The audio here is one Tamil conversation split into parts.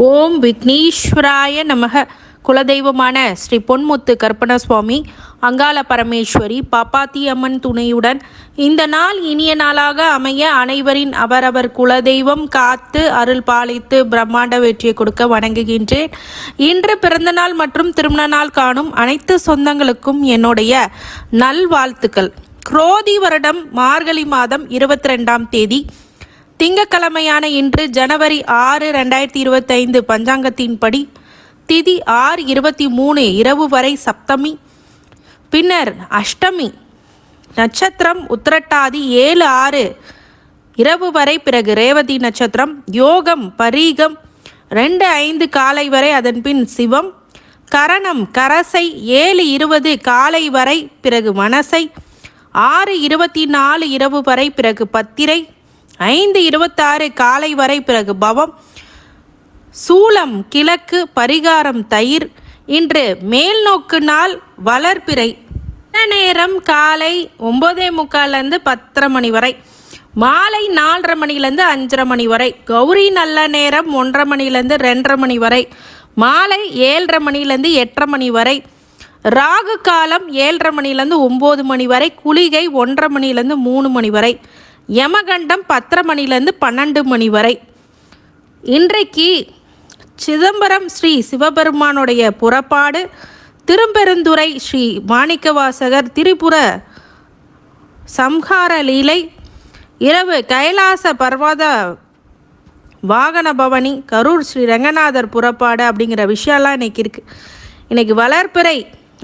ஓம் விக்னேஸ்வராய நமக. குலதெய்வமான ஸ்ரீ பொன்முத்து கற்பன சுவாமி, அங்காள பரமேஸ்வரி, பாப்பாத்தி அம்மன் துணையுடன் இந்த நாள் இனிய நாளாக அமைய அனைவரின் அவரவர் குலதெய்வம் காத்து அருள் பாலித்து பிரம்மாண்ட வெற்றியை கொடுக்க வணங்குகின்றேன். இன்று பிறந்தநாள் மற்றும் திருமண நாள் காணும் அனைத்து சொந்தங்களுக்கும் என்னுடைய நல்வாழ்த்துக்கள். குரோதி வருடம் மார்கழி மாதம் 22ஆம் தேதி திங்கக்கிழமையான இன்று ஜனவரி 6, 2025 பஞ்சாங்கத்தின்படி திதி 6:23 இரவு வரை சப்தமி, பின்னர் அஷ்டமி, நட்சத்திரம் உத்திரட்டாதி 7:06 இரவு வரை, பிறகு ரேவதி நட்சத்திரம், யோகம் பரீகம் 2:05 காலை வரை, அதன்பின் சிவம், கரணம் கரசை 7:20 காலை வரை, பிறகு மனசை 6:24 இரவு வரை, பிறகு பத்திரை 5:26 காலை வரை, பிறகு பவம், சூலம் கிழக்கு, பரிகாரம் தயிர். இன்று மேல் நோக்கு நாள் வளர்பிறை. நேரம் காலை 9:45 10:30 மணி வரை, மாலை 4:30 மணிலேருந்து 5:30 மணி வரை. கௌரி நல்ல நேரம் 1:30 மணிலேருந்து 2:30 மணி வரை, மாலை 7:30 மணிலேருந்து 8:30 மணி வரை. ராகு காலம் 7:30 மணிலேருந்து 9 மணி வரை, குளிகை 1:30 மணிலேருந்து 3 மணி வரை, யமகண்டம் 10:30 மணிலேருந்து 12 மணி வரை. இன்றைக்கு சிதம்பரம் ஸ்ரீ சிவபெருமானுடைய புறப்பாடு, திருப்பெருந்துறை ஸ்ரீ மாணிக்கவாசகர் திரிபுர சம்ஹார லீலை, இரவு கைலாச பர்வத வாகன பவனி, கரூர் ஸ்ரீ ரங்கநாதர் புறப்பாடு அப்படிங்கிற விஷயம்லாம் இன்றைக்கி இருக்குது. இன்றைக்கி வளர்பிறை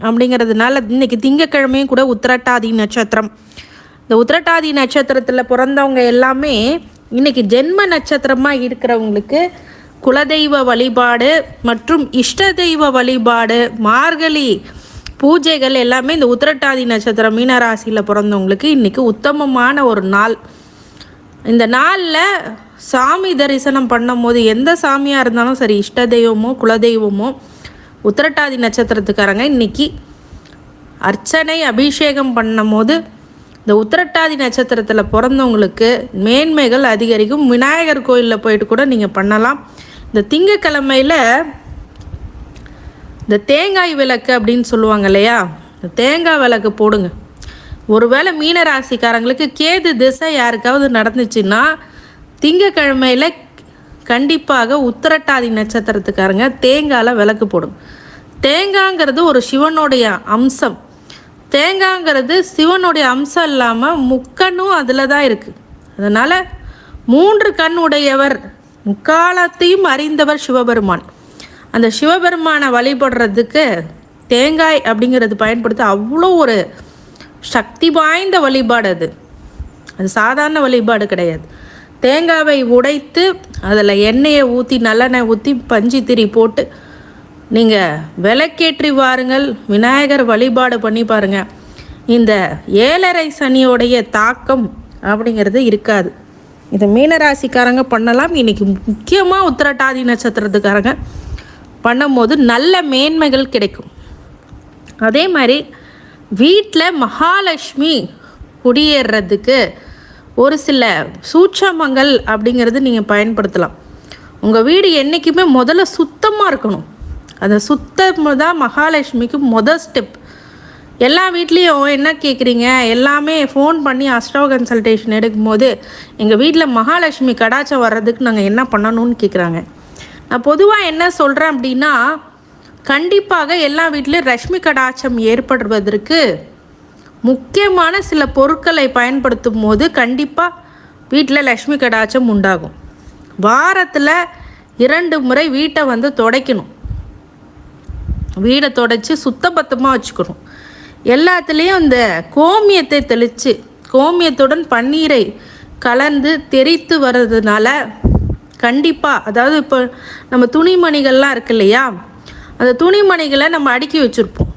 அப்படிங்கிறதுனால இன்றைக்கி திங்கக்கிழமையும் கூட உத்திரட்டாதி நட்சத்திரம். இந்த உத்திரட்டாதி நட்சத்திரத்தில் பிறந்தவங்க எல்லாமே இன்றைக்கி ஜென்ம நட்சத்திரமாக இருக்கிறவங்களுக்கு குலதெய்வ வழிபாடு மற்றும் இஷ்ட தெய்வ வழிபாடு, மார்கழி பூஜைகள் எல்லாமே இந்த உத்திரட்டாதி நட்சத்திரம் மீனராசியில் பிறந்தவங்களுக்கு இன்றைக்கி உத்தமமான ஒரு நாள். இந்த நாளில் சாமி தரிசனம் பண்ணும் போது எந்த சாமியாக இருந்தாலும் சரி, இஷ்ட தெய்வமோ குலதெய்வமோ, உத்திரட்டாதி நட்சத்திரத்துக்காரங்க இன்றைக்கி அர்ச்சனை அபிஷேகம் பண்ணும் போது இந்த உத்திரட்டாதி நட்சத்திரத்தில் பிறந்தவங்களுக்கு மேன்மைகள் அதிகரிக்கும். விநாயகர் கோயிலில் போயிட்டு கூட நீங்கள் பண்ணலாம். இந்த திங்கக்கிழமையில் இந்த தேங்காய் விளக்கு அப்படின்னு சொல்லுவாங்க இல்லையா, இந்த தேங்காய் விளக்கு போடுங்க. ஒருவேளை மீனராசிக்காரங்களுக்கு கேது திசை யாருக்காவது நடந்துச்சுன்னா திங்கக்கிழமையில் கண்டிப்பாக உத்திரட்டாதி நட்சத்திரத்துக்காரங்க தேங்காயில் விளக்கு போடுங்க. தேங்காய்ங்கிறது ஒரு சிவனுடைய அம்சம். தேங்காய்ங்கிறது சிவனுடைய அம்சம் இல்லாமல் முக்கண்ணும் அதில் தான் இருக்குது. அதனால் 3 கண் உடையவர், முக்காலத்தையும் அறிந்தவர் சிவபெருமான். அந்த சிவபெருமானை வழிபடுறதுக்கு தேங்காய் அப்படிங்கிறது பயன்படுத்த அவ்வளோ ஒரு சக்தி வாய்ந்த வழிபாடு. அது சாதாரண வழிபாடு கிடையாது. தேங்காவை உடைத்து அதில் எண்ணெயை ஊற்றி நல்லெண்ணெய் ஊற்றி பஞ்சு திரி போட்டு நீங்கள் விளக்கேற்றி வாருங்கள். விநாயகர் வழிபாடு பண்ணி பாருங்கள். இந்த 7:30 சனியோடைய தாக்கம் அப்படிங்கிறது இருக்காது. இதை மீனராசிக்காரங்க பண்ணலாம். இன்றைக்கி முக்கியமாக உத்திரட்டாதி நட்சத்திரத்துக்காரங்க பண்ணும்போது நல்ல மேன்மைகள் கிடைக்கும். அதே மாதிரி வீட்டில் மகாலட்சுமி குடியேறதுக்கு ஒரு சில சூட்சமங்கள் அப்படிங்கிறது நீங்கள் பயன்படுத்தலாம். உங்கள் வீடு என்றைக்குமே முதல்ல சுத்தமாக இருக்கணும். அந்த சுத்தம் தான் மகாலட்சுமிக்கு முதல் ஸ்டெப். எல்லா வீட்லேயும் என்ன கேட்குறீங்க, எல்லாமே ஃபோன் பண்ணி அஸ்ட்ரோ கன்சல்டேஷன் எடுக்கும்போது எங்கள் வீட்டில் மகாலட்சுமி கடாச்சம் வர்றதுக்கு நாங்கள் என்ன பண்ணணும்னு கேட்குறாங்க. நான் பொதுவாக என்ன சொல்கிறேன் அப்படின்னா, கண்டிப்பாக எல்லா வீட்லேயும் லக்ஷ்மி கடாச்சம் ஏற்படுவதற்கு முக்கியமான சில பொருட்களை பயன்படுத்தும் போது கண்டிப்பாக வீட்டில் லக்ஷ்மி கடாச்சம் உண்டாகும். வாரத்தில் 2 முறை வீட்டை துடைக்கணும். வீடை துடைச்சி சுத்தபத்தமாக வச்சுக்கணும். எல்லாத்துலேயும் இந்த கோமியத்தை தெளித்து கோமியத்துடன் பன்னீரை கலந்து தெரித்து வர்றதுனால கண்டிப்பாக, அதாவது இப்போ நம்ம துணிமணிகள்லாம் இருக்கு இல்லையா, அந்த துணிமணிகளை நம்ம அடுக்கி வச்சுருப்போம்.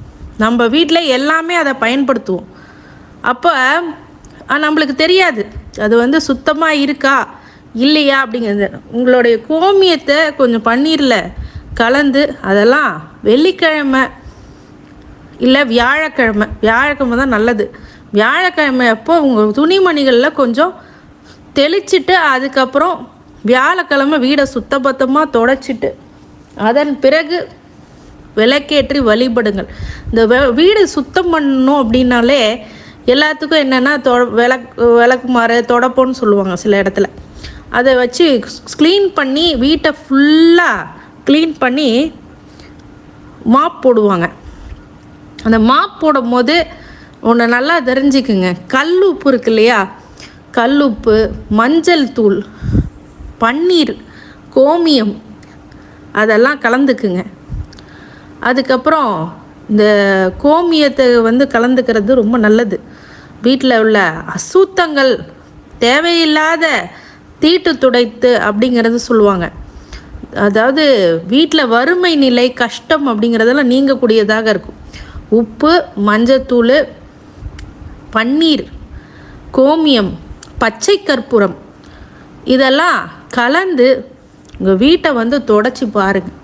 நம்ம வீட்டில் எல்லாமே அதை பயன்படுத்துவோம். அப்போ நம்மளுக்கு தெரியாது அது சுத்தமாக இருக்கா இல்லையா அப்படிங்கிறது. உங்களுடைய கோமியத்தை கொஞ்சம் பன்னீரில் கலந்து அதெல்லாம் வெள்ளிக்கிழமை இல்லை வியாழக்கிழமை தான் நல்லது. வியாழக்கிழமை அப்போ உங்கள் துணிமணிகளில் கொஞ்சம் தெளிச்சிட்டு அதுக்கப்புறம் வியாழக்கிழமை வீடை சுத்தபத்தமாக தொடச்சிட்டு அதன் பிறகு விளக்கேற்றி வழிபடுங்கள். இந்த வீடு சுத்தம் பண்ணணும் அப்படின்னாலே எல்லாத்துக்கும் என்னென்னா விளக்குமாறு தொடப்போன்னு சொல்லுவாங்க சில இடத்துல. அதை வச்சு க்ளீன் பண்ணி வீட்டை ஃபுல்லாக க்ளீன் பண்ணி மாப் போடுவாங்க. அந்த மாப் போடும் போது ஒன்று நல்லா தெரிஞ்சுக்குங்க. கல் உப்பு இருக்கு இல்லையா, கல் உப்பு, மஞ்சள் தூள், பன்னீர், கோமியம் அதெல்லாம் கலந்துக்குங்க. அதுக்கப்புறம் இந்த கோமியத்தை கலந்துக்கிறது ரொம்ப நல்லது. வீட்டில் உள்ள அசுத்தங்கள் தேவையில்லாத தீட்டு துடைத்து அப்படிங்கிறது சொல்லுவாங்க. அதாவது வீட்டில் வறுமை நிலை, கஷ்டம் அப்படிங்கிறதெல்லாம் நீங்கக்கூடியதாக இருக்கும். உப்பு, மஞ்சத்தூள், பன்னீர், கோமியம், பச்சை கற்பூரம் இதெல்லாம் கலந்து உங்கள் வீட்டை தொடச்சி பாருங்கள்.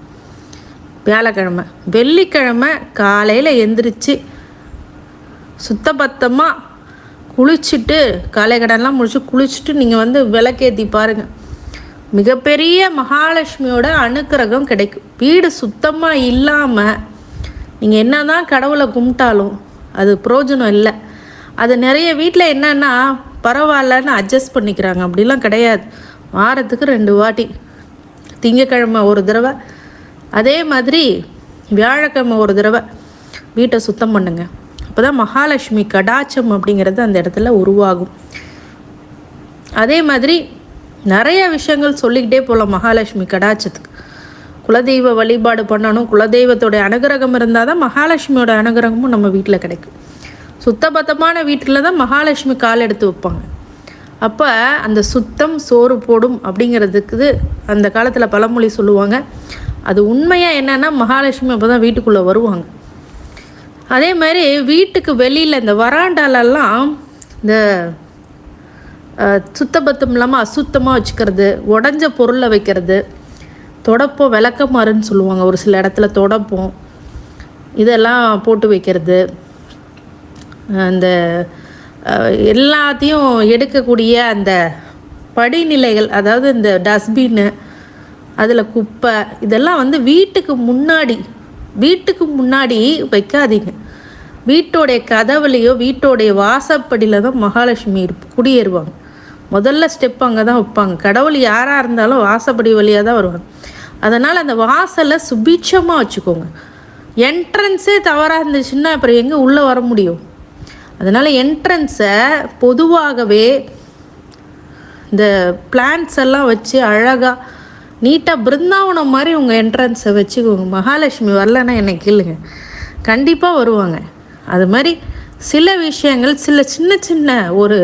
வியாழக்கிழமை, வெள்ளிக்கிழமை காலையில் எந்திரிச்சு சுத்தபத்தமாக குளிச்சுட்டு காலை கடன்லாம் முடிச்சு குளிச்சுட்டு நீங்கள் விளக்கேற்றி பாருங்கள். மிகப்பெரிய மகாலட்சுமியோட அனுக்கிரகம் கிடைக்கும். வீடு சுத்தமாக இல்லாமல் நீங்கள் என்ன தான் கடவுளை கும்பிட்டாலும் அது பிரயோஜனம் இல்லை. அது நிறைய வீட்டில் என்னென்னா பரவாயில்லன்னு அட்ஜஸ்ட் பண்ணிக்கிறாங்க. அப்படிலாம் கிடையாது. வாரத்துக்கு 2 வாட்டி, திங்கக்கிழமை ஒரு தடவை, அதே மாதிரி வியாழக்கிழமை ஒரு தடவை வீட்டை சுத்தம் பண்ணுங்க. அப்போ தான் மகாலட்சுமி கடாட்சம் அப்படிங்கிறது அந்த இடத்துல உருவாகும். அதே மாதிரி நிறைய விஷயங்கள் சொல்லிக்கிட்டே போகலாம் மகாலட்சுமி கடாட்சத்துக்கு. குலதெய்வ வழிபாடு பண்ணணும். குலதெய்வத்தோடைய அனுகிரகம் இருந்தால் தான் மகாலட்சுமியோட அனுகிரகமும் நம்ம வீட்டில் கிடைக்கும். சுத்தபத்தமான வீட்டில் தான் மகாலட்சுமி கால் எடுத்து வைப்பாங்க. அப்போ அந்த சுத்தம் சோறு போடும் அப்படிங்கிறதுக்கு அந்த காலத்தில் பழமொழி சொல்லுவாங்க. அது உண்மையாக என்னென்னா மகாலட்சுமி அப்போ தான் வீட்டுக்குள்ளே வருவாங்க. அதே மாதிரி வீட்டுக்கு வெளியில் இந்த வராண்டாலெல்லாம் இந்த சுத்தபத்தம் இல்லாமல் அசுத்தமாக வச்சுக்கிறது, உடஞ்ச பொருளை வைக்கிறது, தொடப்பம், விளக்கமாறுன்னு சொல்லுவாங்க ஒரு சில இடத்துல, தொடப்பம் இதெல்லாம் போட்டு வைக்கிறது, அந்த எல்லாத்தையும் எடுக்கக்கூடிய அந்த படிநிலைகள், அதாவது இந்த டஸ்ட்பின்னு, அதில் குப்பை, இதெல்லாம் வீட்டுக்கு முன்னாடி வைக்காதீங்க. வீட்டோடைய கதவுலையோ வீட்டோடைய வாசப்படியில் தான் மகாலட்சுமி குடியேறுவாங்க. முதல்ல ஸ்டெப் அங்கே தான் வைப்பாங்க. கடவுள் யாராக இருந்தாலும் வாசப்படி வழியாக தான் வருவாங்க. அதனால் அந்த வாசலை சுபீட்சமாக வச்சுக்கோங்க. என்ட்ரன்ஸே தவறாக இருந்துச்சுன்னா அப்புறம் எங்கே உள்ளே வர முடியும்? அதனால் என்ட்ரன்ஸை பொதுவாகவே இந்த பிளான்ட்ஸ் எல்லாம் வச்சு அழகாக நீட்டாக பிருந்தாவனம் மாதிரி உங்கள் என்ட்ரன்ஸை வச்சுக்கோங்க. மகாலட்சுமி வரலன்னா என்னை கேளுங்க, கண்டிப்பாக வருவாங்க. அது மாதிரி சில விஷயங்கள், சின்ன சின்ன ஒரு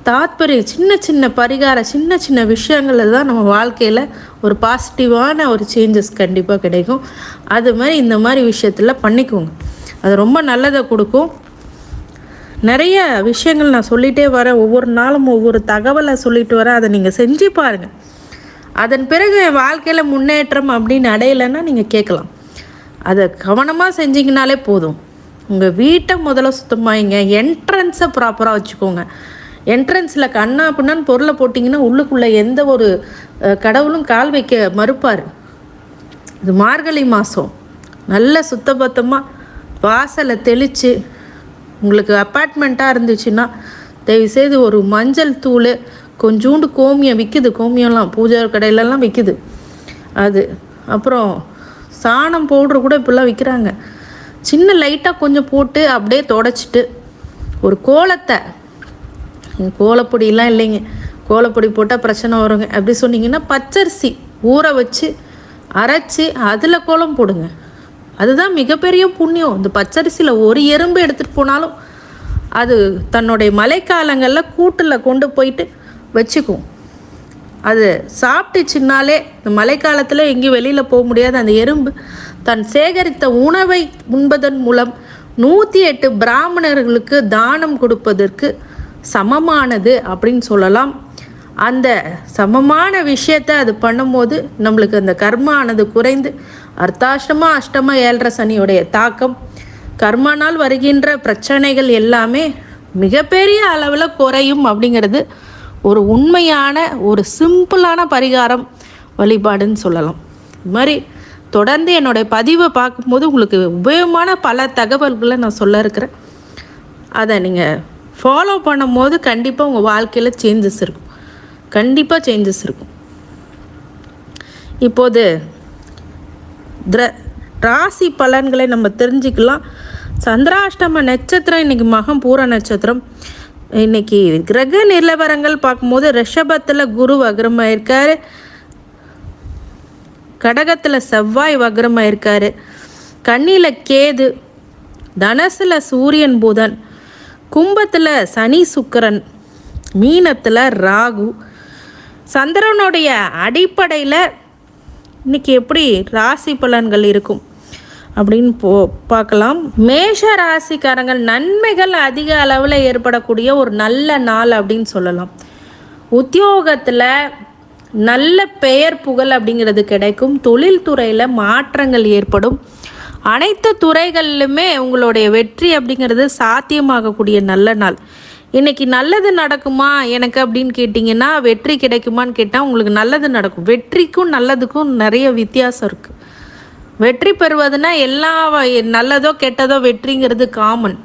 தாத்பரியம், சின்ன சின்ன பரிகாரம், சின்ன சின்ன விஷயங்கள் தான் நம்ம வாழ்க்கையில் ஒரு பாசிட்டிவான ஒரு சேஞ்சஸ் கண்டிப்பாக கிடைக்கும். அது மாதிரி இந்த மாதிரி விஷயத்தில் பண்ணிக்கோங்க. அது ரொம்ப நல்லதை கொடுக்கும். நிறைய விஷயங்கள் நான் சொல்லிகிட்டே வரேன். ஒவ்வொரு நாளும் ஒவ்வொரு தகவலை சொல்லிட்டு வரேன். அதை நீங்கள் செஞ்சு பாருங்கள். அதன் பிறகு வாழ்க்கையில் முன்னேற்றம் அப்படின்னு அடையலைன்னா நீங்கள் கேட்கலாம். அதை கவனமாக செஞ்சிங்கனாலே போதும். உங்கள் வீட்டை முதல்ல சுத்தமாயிங்க. என்ட்ரன்ஸை ப்ராப்பராக வச்சுக்கோங்க. என்ட்ரன்ஸில் கண்ணா பின்னான்னு பொருளை போட்டிங்கன்னா உள்ளுக்குள்ளே எந்த ஒரு கடவுளும் கால் வைக்க மறுப்பார். இது மார்கழி மாதம் நல்ல சுத்தபத்தமாக வாசலை தெளித்து, உங்களுக்கு அப்பார்ட்மெண்ட்டாக இருந்துச்சுன்னா தயவுசெய்து ஒரு மஞ்சள் தூள், கொஞ்சோண்டு கோமியம் விற்கிது, கோமியம்லாம் பூஜை கடையிலலாம் விற்கிது அது, அப்புறம் சாணம் பவுட்ரு கூட இப்போல்லாம் விற்கிறாங்க. சின்ன லைட்டாக கொஞ்சம் போட்டு அப்படியே தொடச்சிட்டு ஒரு கோலத்தை, கோலப்பொடியெலாம் இல்லைங்க, கோலப்பொடி போட்டால் பிரச்சனை வருங்க அப்படி சொன்னீங்கன்னா பச்சரிசி ஊற வச்சு அரைச்சி அதில் கோலம் போடுங்க. அதுதான் மிகப்பெரிய புண்ணியம். இந்த பச்சரிசியில் ஒரு எறும்பு எடுத்துகிட்டு போனாலும் அது தன்னுடைய மழைக்காலங்களில் கூட்டில் கொண்டு போயிட்டு வச்சுக்கும். அது சாப்பிட்டுச்சுனாலே இந்த மழைக்காலத்தில் எங்கேயும் வெளியில் போக முடியாது. அந்த எறும்பு தன் சேகரித்த உணவை உண்பதன் மூலம் 108 பிராமணர்களுக்கு தானம் கொடுப்பதற்கு சமமானது அப்படின்னு சொல்லலாம். அந்த சமமான விஷயத்தை அது பண்ணும்போது நம்மளுக்கு அந்த கர்மானது குறைந்து அர்த்தாஷ்டமா அஷ்டமா 7.5 சனியுடைய தாக்கம், கர்மானால் வருகின்ற பிரச்சனைகள் எல்லாமே மிகப்பெரிய அளவில் குறையும் அப்படிங்கிறது ஒரு உண்மையான ஒரு சிம்பிளான பரிகாரம் வழிபாடுன்னு சொல்லலாம். இது மாதிரி தொடர்ந்து என்னுடைய பதிவை பார்க்கும்போது உங்களுக்கு உபயோகமான பல தகவல்களை நான் சொல்ல இருக்கிறேன். அதை நீங்கள் ஃபாலோ பண்ணும் போது கண்டிப்பாக உங்கள் வாழ்க்கையில் சேஞ்சஸ் இருக்கும், கண்டிப்பாக சேஞ்சஸ் இருக்கும். இப்போது ராசி பலன்களை நம்ம தெரிஞ்சுக்கலாம். சந்திராஷ்டம நட்சத்திரம் இன்றைக்கி மகம் பூர நட்சத்திரம். இன்றைக்கி கிரக நிலவரங்கள் பார்க்கும்போது ரிஷபத்தில் குரு வக்ரமாயிருக்காரு, கடகத்தில் செவ்வாய் வக்ரமாயிருக்காரு, கன்னியில் கேது, தனுசில் சூரியன் புதன், கும்பத்தில் சனி சுக்கிரன், மீனத்தில் ராகு. சந்திரனுடைய அடிப்படையில் இன்றைக்கி எப்படி ராசி பலன்கள் இருக்கும் அப்படின்னு பார்க்கலாம். மேஷ ராசிக்காரங்கள் நன்மைகள் அதிக அளவில் ஏற்படக்கூடிய ஒரு நல்ல நாள் அப்படின்னு சொல்லலாம். உத்தியோகத்தில் நல்ல பெயர் புகழ் அப்படிங்கிறது கிடைக்கும். தொழில்துறையில் மாற்றங்கள் ஏற்படும். அனைத்து துறைகளிலுமே உங்களுடைய வெற்றி அப்படிங்கிறது சாத்தியமாகக்கூடிய நல்ல நாள். இன்றைக்கி நல்லது நடக்குமா எனக்கு அப்படின்னு கேட்டிங்கன்னா, வெற்றி கிடைக்குமான்னு கேட்டால் உங்களுக்கு நல்லது நடக்கும். வெற்றிக்கும் நல்லதுக்கும் நிறைய வித்தியாசம் இருக்குது. வெற்றி பெறுவதுன்னா எல்லா நல்லதோ கெட்டதோ வெற்றிங்கிறது காமன்.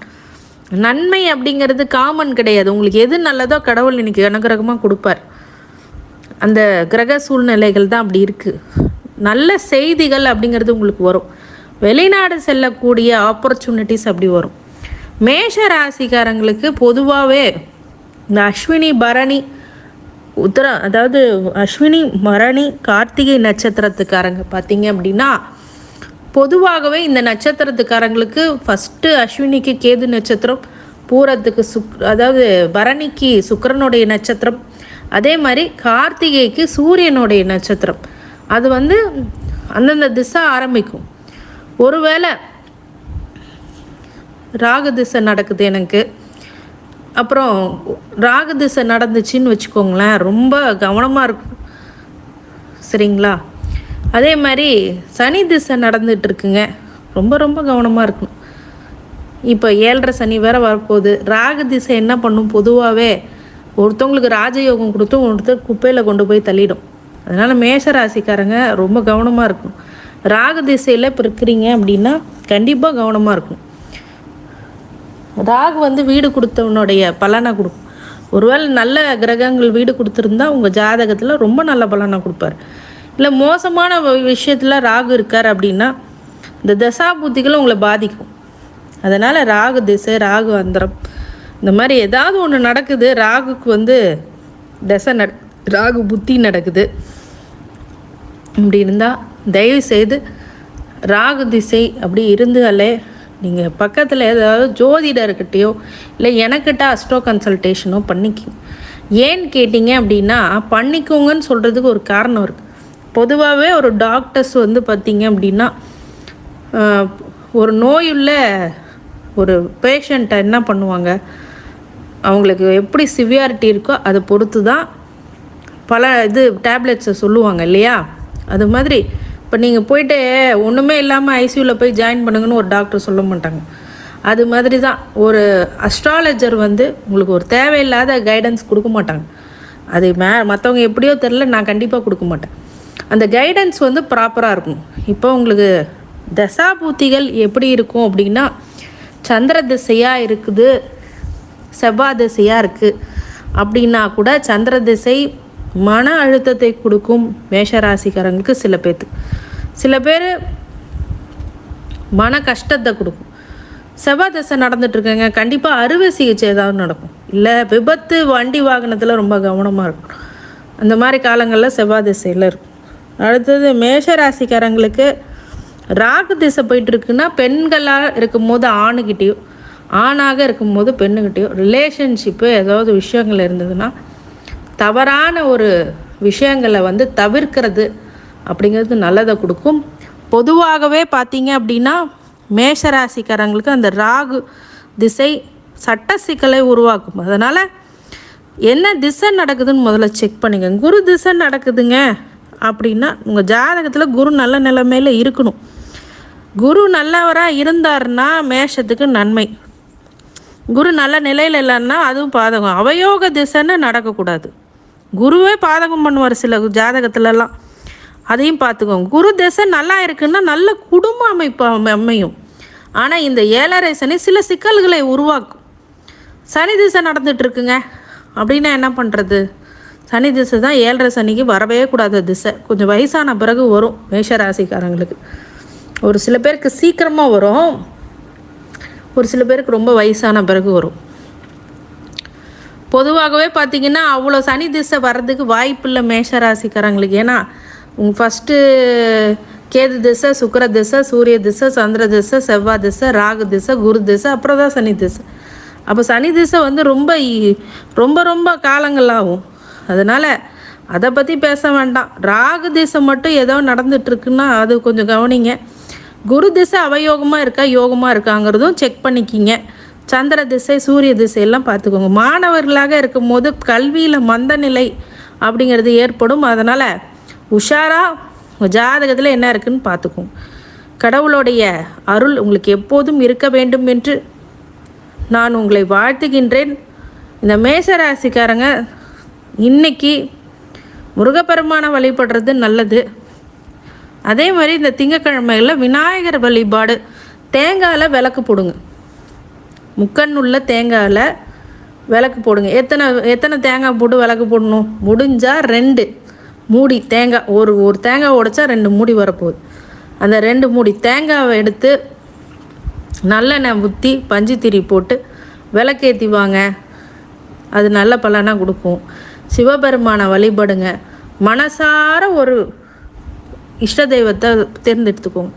நன்மை அப்படிங்கிறது காமன் கிடையாது. உங்களுக்கு எது நல்லதோ கடவுள் இன்றைக்கி அனுகிரகமாக கொடுப்பார். அந்த கிரக சூழ்நிலைகள் தான் அப்படி இருக்குது. நல்ல செய்திகள் அப்படிங்கிறது உங்களுக்கு வரும். வெளிநாடு செல்லக்கூடிய ஆப்பர்ச்சுனிட்டிஸ் அப்படி வரும். மேஷ ராசிக்காரங்களுக்கு பொதுவாகவே இந்த அஸ்வினி பரணி அதாவது அஸ்வினி பரணி கார்த்திகை நட்சத்திரத்துக்காரங்க பார்த்தீங்க அப்படின்னா, பொதுவாகவே இந்த நட்சத்திரத்துக்காரங்களுக்கு ஃபஸ்ட்டு அஸ்வினிக்கு கேது நட்சத்திரம், பூரத்துக்கு அதாவது பரணிக்கு சுக்கிரனுடைய நட்சத்திரம், அதே மாதிரி கார்த்திகைக்கு சூரியனுடைய நட்சத்திரம். அது அந்தந்த திசை ஆரம்பிக்கும். ஒருவேளை ராகு திசை நடக்குது எனக்கு, அப்புறம் ராகு திசை நடந்துச்சின்னு வச்சுக்கோங்களேன், ரொம்ப கவனமாக இருக்கும், சரிங்களா? அதே மாதிரி சனி திசை நடந்துகிட்ருக்குங்க, ரொம்ப ரொம்ப கவனமாக இருக்கணும். இப்போ 7.5 சனி வேறு வரப்போகுது. ராகு திசை என்ன பண்ணும், பொதுவாகவே ஒருத்தவங்களுக்கு ராஜயோகம் கொடுத்து ஒருத்தர் குப்பையில் கொண்டு போய் தள்ளிடும். அதனால் மேஷ ராசிக்காரங்க ரொம்ப கவனமாக இருக்கணும். ராகு திசையில் இப்போ இருக்கிறீங்க அப்படின்னா கண்டிப்பாக கவனமாக இருக்கணும். ராகு வீடு கொடுத்தவனுடைய பலனை கொடுக்கும். ஒருவேளை நல்ல கிரகங்கள் வீடு கொடுத்துருந்தா உங்கள் ஜாதகத்தில் ரொம்ப நல்ல பலனை கொடுப்பார். இல்லை மோசமான விஷயத்தில் ராகு இருக்கார் அப்படின்னா இந்த தசாபுத்திகளும் உங்களை பாதிக்கும். அதனால் ராகு திசை, ராகு அந்தரம், இந்த மாதிரி ஏதாவது ஒன்று நடக்குது, ராகுக்கு தசை ராகு புத்தி நடக்குது இப்படி இருந்தால் தயவுசெய்து ராகு திசை அப்படி இருந்தாலே நீங்கள் பக்கத்தில் ஏதாவது ஜோதிடர்கிட்டையோ இல்லை எனக்கிட்ட அஸ்ட்ரோ கன்சல்டேஷனோ பண்ணிக்கிங்க. ஏன்னு கேட்டிங்க அப்படின்னா, பண்ணிக்கோங்கன்னு சொல்கிறதுக்கு ஒரு காரணம் இருக்குது. பொதுவாகவே ஒரு டாக்டர்ஸ் பார்த்திங்க அப்படின்னா, ஒரு நோயுள்ள ஒரு பேஷண்ட்டை என்ன பண்ணுவாங்க, அவங்களுக்கு எப்படி சிவியாரிட்டி இருக்கோ அதை பொறுத்து தான் பல டேப்லெட்ஸை சொல்லுவாங்க இல்லையா? அது மாதிரி இப்போ நீங்கள் போய்ட்டு ஒன்றுமே இல்லாமல் ஐசியூவில் போய் ஜாயின் பண்ணுங்கன்னு ஒரு டாக்டர் சொல்ல மாட்டாங்க. அது மாதிரி தான் ஒரு அஸ்ட்ராலஜர் உங்களுக்கு ஒரு தேவையில்லாத கைடன்ஸ் கொடுக்க மாட்டாங்க. அது மற்றவங்க எப்படியோ தெரில, நான் கண்டிப்பாக கொடுக்க மாட்டேன். அந்த கைடன்ஸ் ப்ராப்பராக இருக்கும். இப்போ உங்களுக்கு தசாபூத்திகள் எப்படி இருக்கும் அப்படின்னா, சந்திர திசையாக இருக்குது, செவ்வாய் திசையாக இருக்குது அப்படின்னா கூட சந்திர திசை மன அழுத்தத்தை கொடுக்கும் மேஷராசிக்காரங்களுக்கு. சில பேர் மன கஷ்டத்தை கொடுக்கும். செவ்வாய் திசை நடந்துட்டுருக்கேங்க, கண்டிப்பாக அறுவை சிகிச்சை ஏதாவது நடக்கும், இல்லை விபத்து, வண்டி வாகனத்தில் ரொம்ப கவனமாக இருக்கும். அந்த மாதிரி காலங்களில் செவ்வாய் திசையில் இருக்கும். அடுத்தது மேஷராசிக்காரங்களுக்கு ராகு திசை போயிட்டுருக்குன்னா, பெண்களாக இருக்கும்போது ஆணுக்கிட்டேயோ, ஆணாக இருக்கும்போது பெண்ணுக்கிட்டேயோ ரிலேஷன்ஷிப்பு ஏதாவது விஷயங்கள் இருந்ததுன்னா தவறான ஒரு விஷயங்களை தவிர்க்கிறது அப்படிங்கிறது நல்லதை கொடுக்கும். பொதுவாகவே பார்த்தீங்க அப்படின்னா மேஷராசிக்காரங்களுக்கு அந்த ராகு திசை சட்ட சிக்கலை உருவாக்கும். அதனால் என்ன திசை நடக்குதுன்னு முதல்ல செக் பண்ணிக்கங்க. குரு திசை நடக்குதுங்க அப்படின்னா உங்கள் ஜாதகத்தில் குரு நல்ல நிலைமையில் இருக்கணும். குரு நல்லவராக இருந்தார்னா மேஷத்துக்கு நன்மை. குரு நல்ல நிலையில் இல்லைன்னா அதுவும் பாதகம். அவயோக திசைன்னு நடக்கக்கூடாது. குருவே பாதகம் பண்ணுவார் சில ஜாதகத்துலலாம். அதையும் பார்த்துக்கோங்க. குரு திசை நல்லா இருக்குன்னா நல்ல குடும்ப அமைப்பு அமையும். ஆனால் இந்த 7.5 சனி சில சிக்கல்களை உருவாக்கும். சனி திசை நடந்துகிட்ருக்குங்க அப்படின்னா என்ன பண்ணுறது? சனி திசை தான் 7.5 சனிக்கு வரவே கூடாத திசை. கொஞ்சம் வயசான பிறகு வரும் மேஷராசிக்காரங்களுக்கு. ஒரு சில பேருக்கு சீக்கிரமாக வரும், ஒரு சில பேருக்கு ரொம்ப வயசான பிறகு வரும். பொதுவாகவே பார்த்திங்கன்னா அவ்வளோ சனி திசை வர்றதுக்கு வாய்ப்பு இல்லை மேஷராசிக்காரங்களுக்கு. ஏன்னா ஃபஸ்ட்டு கேது திசை, சுக்கிர திசை, சூரிய திசை, சந்திர திசை, செவ்வாய் திசை, ராகு திசை, குரு திசை, அப்புறம் தான் சனி திசை. அப்போ சனி திசை வந்து ரொம்ப ரொம்ப ரொம்ப காலங்கள் ஆகும். அதனால் அதை பற்றி பேச வேண்டாம். ராகு திசை மட்டும் ஏதோ நடந்துகிட்ருக்குன்னா அது கொஞ்சம் கவனிங்க. குரு திசை அவயோகமாக இருக்கா யோகமாக இருக்காங்கிறதும் செக் பண்ணிக்கிங்க. சந்திர திசை, சூரிய திசையெல்லாம் பார்த்துக்கோங்க. மாணவர்களாக இருக்கும் போது கல்வியில் மந்த நிலை அப்படிங்கிறது ஏற்படும். அதனால் உஷாராக ஜாதகத்தில் என்ன இருக்குதுன்னு பார்த்துக்கோங்க. கடவுளுடைய அருள் உங்களுக்கு எப்போதும் இருக்க வேண்டும் என்று நான் உங்களை வாழ்த்துகின்றேன். இந்த மேஷராசிக்காரங்க இன்னைக்கு முருகப்பெருமானை வழிபடுறது நல்லது. அதே மாதிரி இந்த திங்கக்கிழமைகளில் விநாயகர் வழிபாடு, தேங்காயில் விளக்கு போடுங்க. முக்கண்ணுள்ள தேங்காயில் விளக்கு போடுங்க. எத்தனை தேங்காய் போட்டு விளக்கு போடணும்? முடிஞ்சால் 2 மூடி தேங்காய். ஒரு தேங்காய் உடைச்சா 2 மூடி வரப்போகுது. அந்த 2 மூடி தேங்காவை எடுத்து நல்லெண்ணெய் ஊற்றி பஞ்சுத்திரி போட்டு விளக்கேற்றி வாங்க. அது நல்ல பலனாக கொடுக்கும். சிவபெருமானை வழிபடுங்க. மனசார ஒரு இஷ்ட தெய்வத்தை தேர்ந்தெடுத்துக்கோங்க.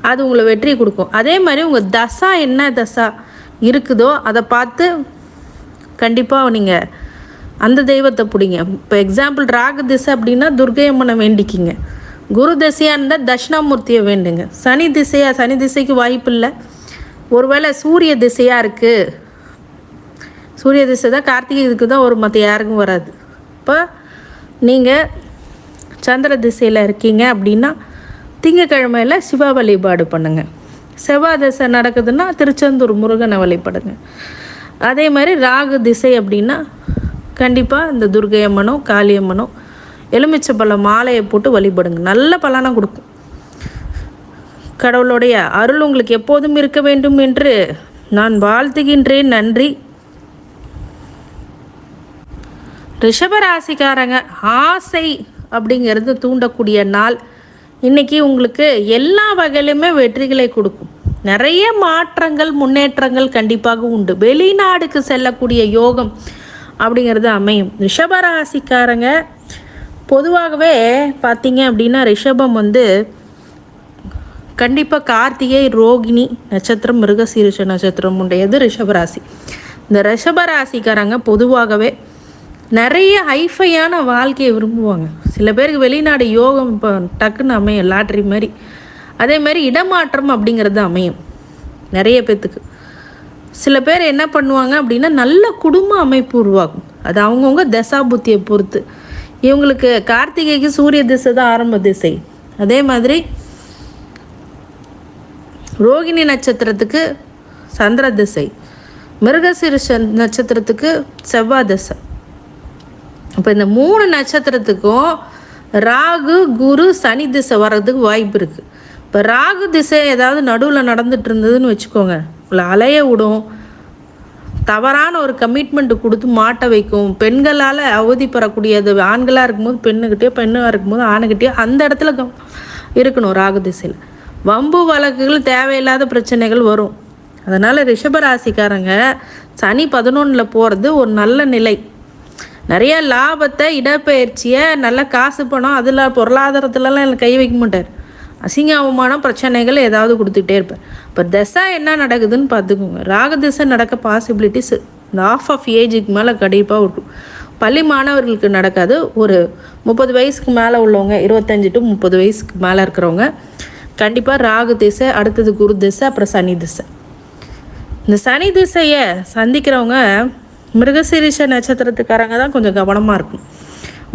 அது உங்களை வெற்றி கொடுக்கும். அதே மாதிரி உங்கள் தசா என்ன தசா இருக்குதோ அதை பார்த்து கண்டிப்பாக நீங்கள் அந்த தெய்வத்தை பிடிங்க. இப்போ எக்ஸாம்பிள் ராகு திசை அப்படின்னா துர்க்கை அம்மனை வேண்டிக்கிங்க. குரு திசையாக இருந்தால் தட்சிணாமூர்த்தியை வேண்டுங்க. சனி திசைக்கு வாய்ப்பு இல்லை. ஒருவேளை சூரிய திசையாக இருக்குது, சூரிய திசை தான் கார்த்திகை இதுக்கு தான் ஒரு மற்ற யாருக்கும் வராது. இப்போ நீங்கள் சந்திர திசையில் இருக்கீங்க அப்படின்னா திங்கக்கிழமையில் சிவ வழிபாடு பண்ணுங்கள். செவ்வாய் திசை நடக்குதுன்னா திருச்செந்தூர் முருகனை வழிபடுங்க. அதே மாதிரி ராகு திசை அப்படின்னா கண்டிப்பாக இந்த துர்க்கை அம்மனோ காளியம்மனோ எலுமிச்சம்பழம் மாலையை போட்டு வழிபடுங்க. நல்ல பலனாக கொடுக்கும். கடவுளுடைய அருள் உங்களுக்கு எப்போதும் இருக்க வேண்டும் என்று நான் வாழ்த்துகின்றேன். நன்றி. ரிஷபராசிக்காரங்க ஆசை அப்படிங்கிறது தூண்டக்கூடிய நாள். இன்றைக்கி உங்களுக்கு எல்லா வகையிலுமே வெற்றிகளை கொடுக்கும். நிறைய மாற்றங்கள் முன்னேற்றங்கள் கண்டிப்பாக உண்டு. வெளிநாடுக்கு செல்லக்கூடிய யோகம் அப்படிங்கிறது அமையும். ரிஷபராசிக்காரங்க பொதுவாகவே பார்த்தீங்க அப்படின்னா ரிஷபம் வந்து கண்டிப்பாக கார்த்திகை, ரோகிணி நட்சத்திரம், மிருகசீரிஷ நட்சத்திரம் உடையது ரிஷபராசி. இந்த ரிஷபராசிக்காரங்க பொதுவாகவே நிறைய ஹைஃபையான வாழ்க்கையை விரும்புவாங்க. சில பேருக்கு வெளிநாடு யோகம் இப்போ டக்குன்னு அமையும், லாட்ரி மாதிரி. அதே மாதிரி இடமாற்றம் அப்படிங்கிறது அமையும் நிறைய பேர்த்துக்கு. சில பேர் என்ன பண்ணுவாங்க அப்படின்னா நல்ல குடும்ப அமைப்பு உருவாகும். அது அவங்கவுங்க தசா புத்தியை பொறுத்து. இவங்களுக்கு கார்த்திகைக்கு சூரிய திசை தான் ஆரம்ப திசை. அதே மாதிரி ரோகிணி நட்சத்திரத்துக்கு சந்திர திசை, மிருகசீரிஷ நட்சத்திரத்துக்கு செவ்வாய் திசை. இப்போ இந்த 3 நட்சத்திரத்துக்கும் ராகு, குரு, சனி திசை வர்றதுக்கு வாய்ப்பு இருக்குது. இப்போ ராகு திசை ஏதாவது நடுவில் நடந்துட்டு இருந்ததுன்னு வச்சுக்கோங்க, உங்களை அலைய விடும், தவறான ஒரு கமிட்மெண்ட்டு கொடுத்து மாட்ட வைக்கும். பெண்களால் அவதிப்படக்கூடியது ஆண்களாக இருக்கும்போது பெண்ணுக்கிட்டே, பெண்ணாக இருக்கும்போது ஆணுக்கிட்டே அந்த இடத்துல இருக்கணும். ராகு திசையில் வம்பு வழக்குகள், தேவையில்லாத பிரச்சனைகள் வரும். அதனால் ரிஷபராசிக்காரங்க சனி 11 போகிறது ஒரு நல்ல நிலை. நிறைய லாபத்தை, இடப்பெயர்ச்சியை, நல்ல காசு பணம், அதில் பொருளாதாரத்துலலாம் எனக்கு கை வைக்க மாட்டார். அசிங்க அவமானம் பிரச்சனைகள் ஏதாவது கொடுத்துக்கிட்டே இருப்பேன். இப்போ திசை என்ன நடக்குதுன்னு பார்த்துக்கோங்க. ராகு திசை நடக்க பாசிபிலிட்டிஸ் இந்த ஆஃப் ஏஜுக்கு மேலே கண்டிப்பாக விட்ரும். பள்ளி மாணவர்களுக்கு நடக்காது. ஒரு 30 வயசுக்கு மேலே உள்ளவங்க, 25 to 30 வயசுக்கு மேலே இருக்கிறவங்க கண்டிப்பாக ராகு திசை, அடுத்தது குரு திசை, அப்புறம் சனி திசை. இந்த சனி திசையை சந்திக்கிறவங்க மிருகசீரிஷ நட்சத்திரத்துக்காரங்க தான் கொஞ்சம் கவனமாக இருக்கும்.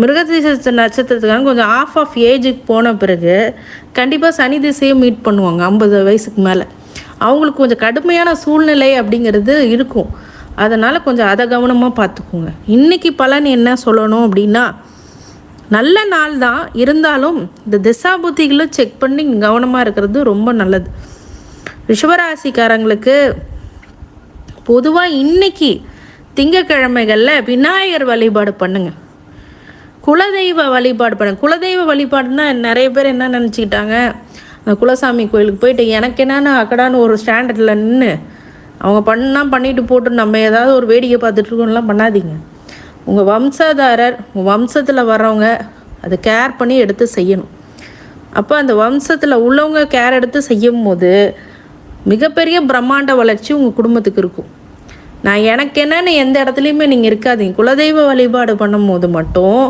மிருகசீரிஷ நட்சத்திரத்துக்காரங்க கொஞ்சம் ஆஃப் ஏஜுக்கு போன பிறகு கண்டிப்பாக சனி திசையை மீட் பண்ணுவாங்க. 50 வயசுக்கு மேலே அவங்களுக்கு கொஞ்சம் கடுமையான சூழ்நிலை அப்படிங்கிறது இருக்கும். அதனால் கொஞ்சம் அதை கவனமாக பார்த்துக்கோங்க. இன்றைக்கி பலன் என்ன சொல்லணும் அப்படின்னா, நல்ல நாள் தான், இருந்தாலும் இந்த திசா புத்திகளை செக் பண்ணி கவனமாக இருக்கிறது ரொம்ப நல்லது. ரிஷபராசிக்காரங்களுக்கு பொதுவாக இன்னைக்கு திங்கக்கிழமைகளில் விநாயகர் வழிபாடு பண்ணுங்கள், குலதெய்வ வழிபாடு பண்ணுங்கள். குலதெய்வ வழிபாடுனா நிறைய பேர் என்ன நினச்சிக்கிட்டாங்க, அந்த குலசாமி கோயிலுக்கு போயிட்டு எனக்கு என்னென்ன அக்கடான்னு ஒரு ஸ்டாண்டர்டில் நின்று அவங்க பண்ணிட்டு போட்டு நம்ம ஏதாவது ஒரு வேடிக்கை பார்த்துட்ருக்கோம்லாம் பண்ணாதீங்க. உங்கள் வம்சதாரர், உங்கள் வம்சத்தில் வர்றவங்க அதை கேர் பண்ணி எடுத்து செய்யணும். அப்போ அந்த வம்சத்தில் உள்ளவங்க கேர் எடுத்து செய்யும் போது மிகப்பெரிய பிரம்மாண்ட வளர்ச்சி உங்கள் குடும்பத்துக்கு இருக்கும். நான் எனக்கு என்னென்னு எந்த இடத்துலையுமே நீங்கள் இருக்காதீங்க. குலதெய்வ வழிபாடு பண்ணும் போது மட்டும்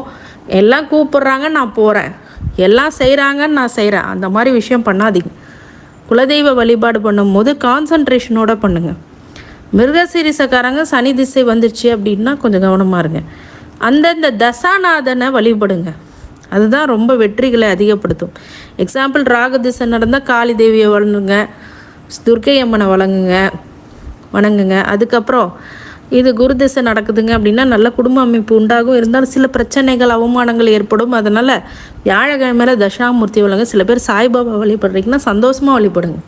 எல்லாம் கூப்பிட்றாங்க நான் போகிறேன், எல்லாம் செய்கிறாங்கன்னு நான் செய்கிறேன், அந்த மாதிரி விஷயம் பண்ணாதீங்க. குலதெய்வ வழிபாடு பண்ணும்போது கான்சன்ட்ரேஷனோடு பண்ணுங்கள். மிருகசீரிசக்காரங்க சனி திசை வந்துடுச்சு அப்படின்னா கொஞ்சம் கவனமாக இருங்க. அந்தந்த தசாநாதனை வழிபடுங்க, அதுதான் ரொம்ப வெற்றிகளை அதிகப்படுத்தும். எக்ஸாம்பிள், ராகு திசை நடந்தால் காளி தேவியை வணங்குங்க, துர்க்கை அம்மனை வணங்குங்க. அதுக்கப்புறம் இது குரு திசை நடக்குதுங்க அப்படின்னா நல்ல குடும்ப அமைப்பு உண்டாகும். இருந்தாலும் சில பிரச்சனைகள் அவமானங்கள் ஏற்படும். அதனால் வியாழக்கிழமையில தசாமூர்த்தி வழங்க. சில பேர் சாய்பாபா வழிபடுறீங்கன்னா சந்தோஷமாக வழிபடுங்க.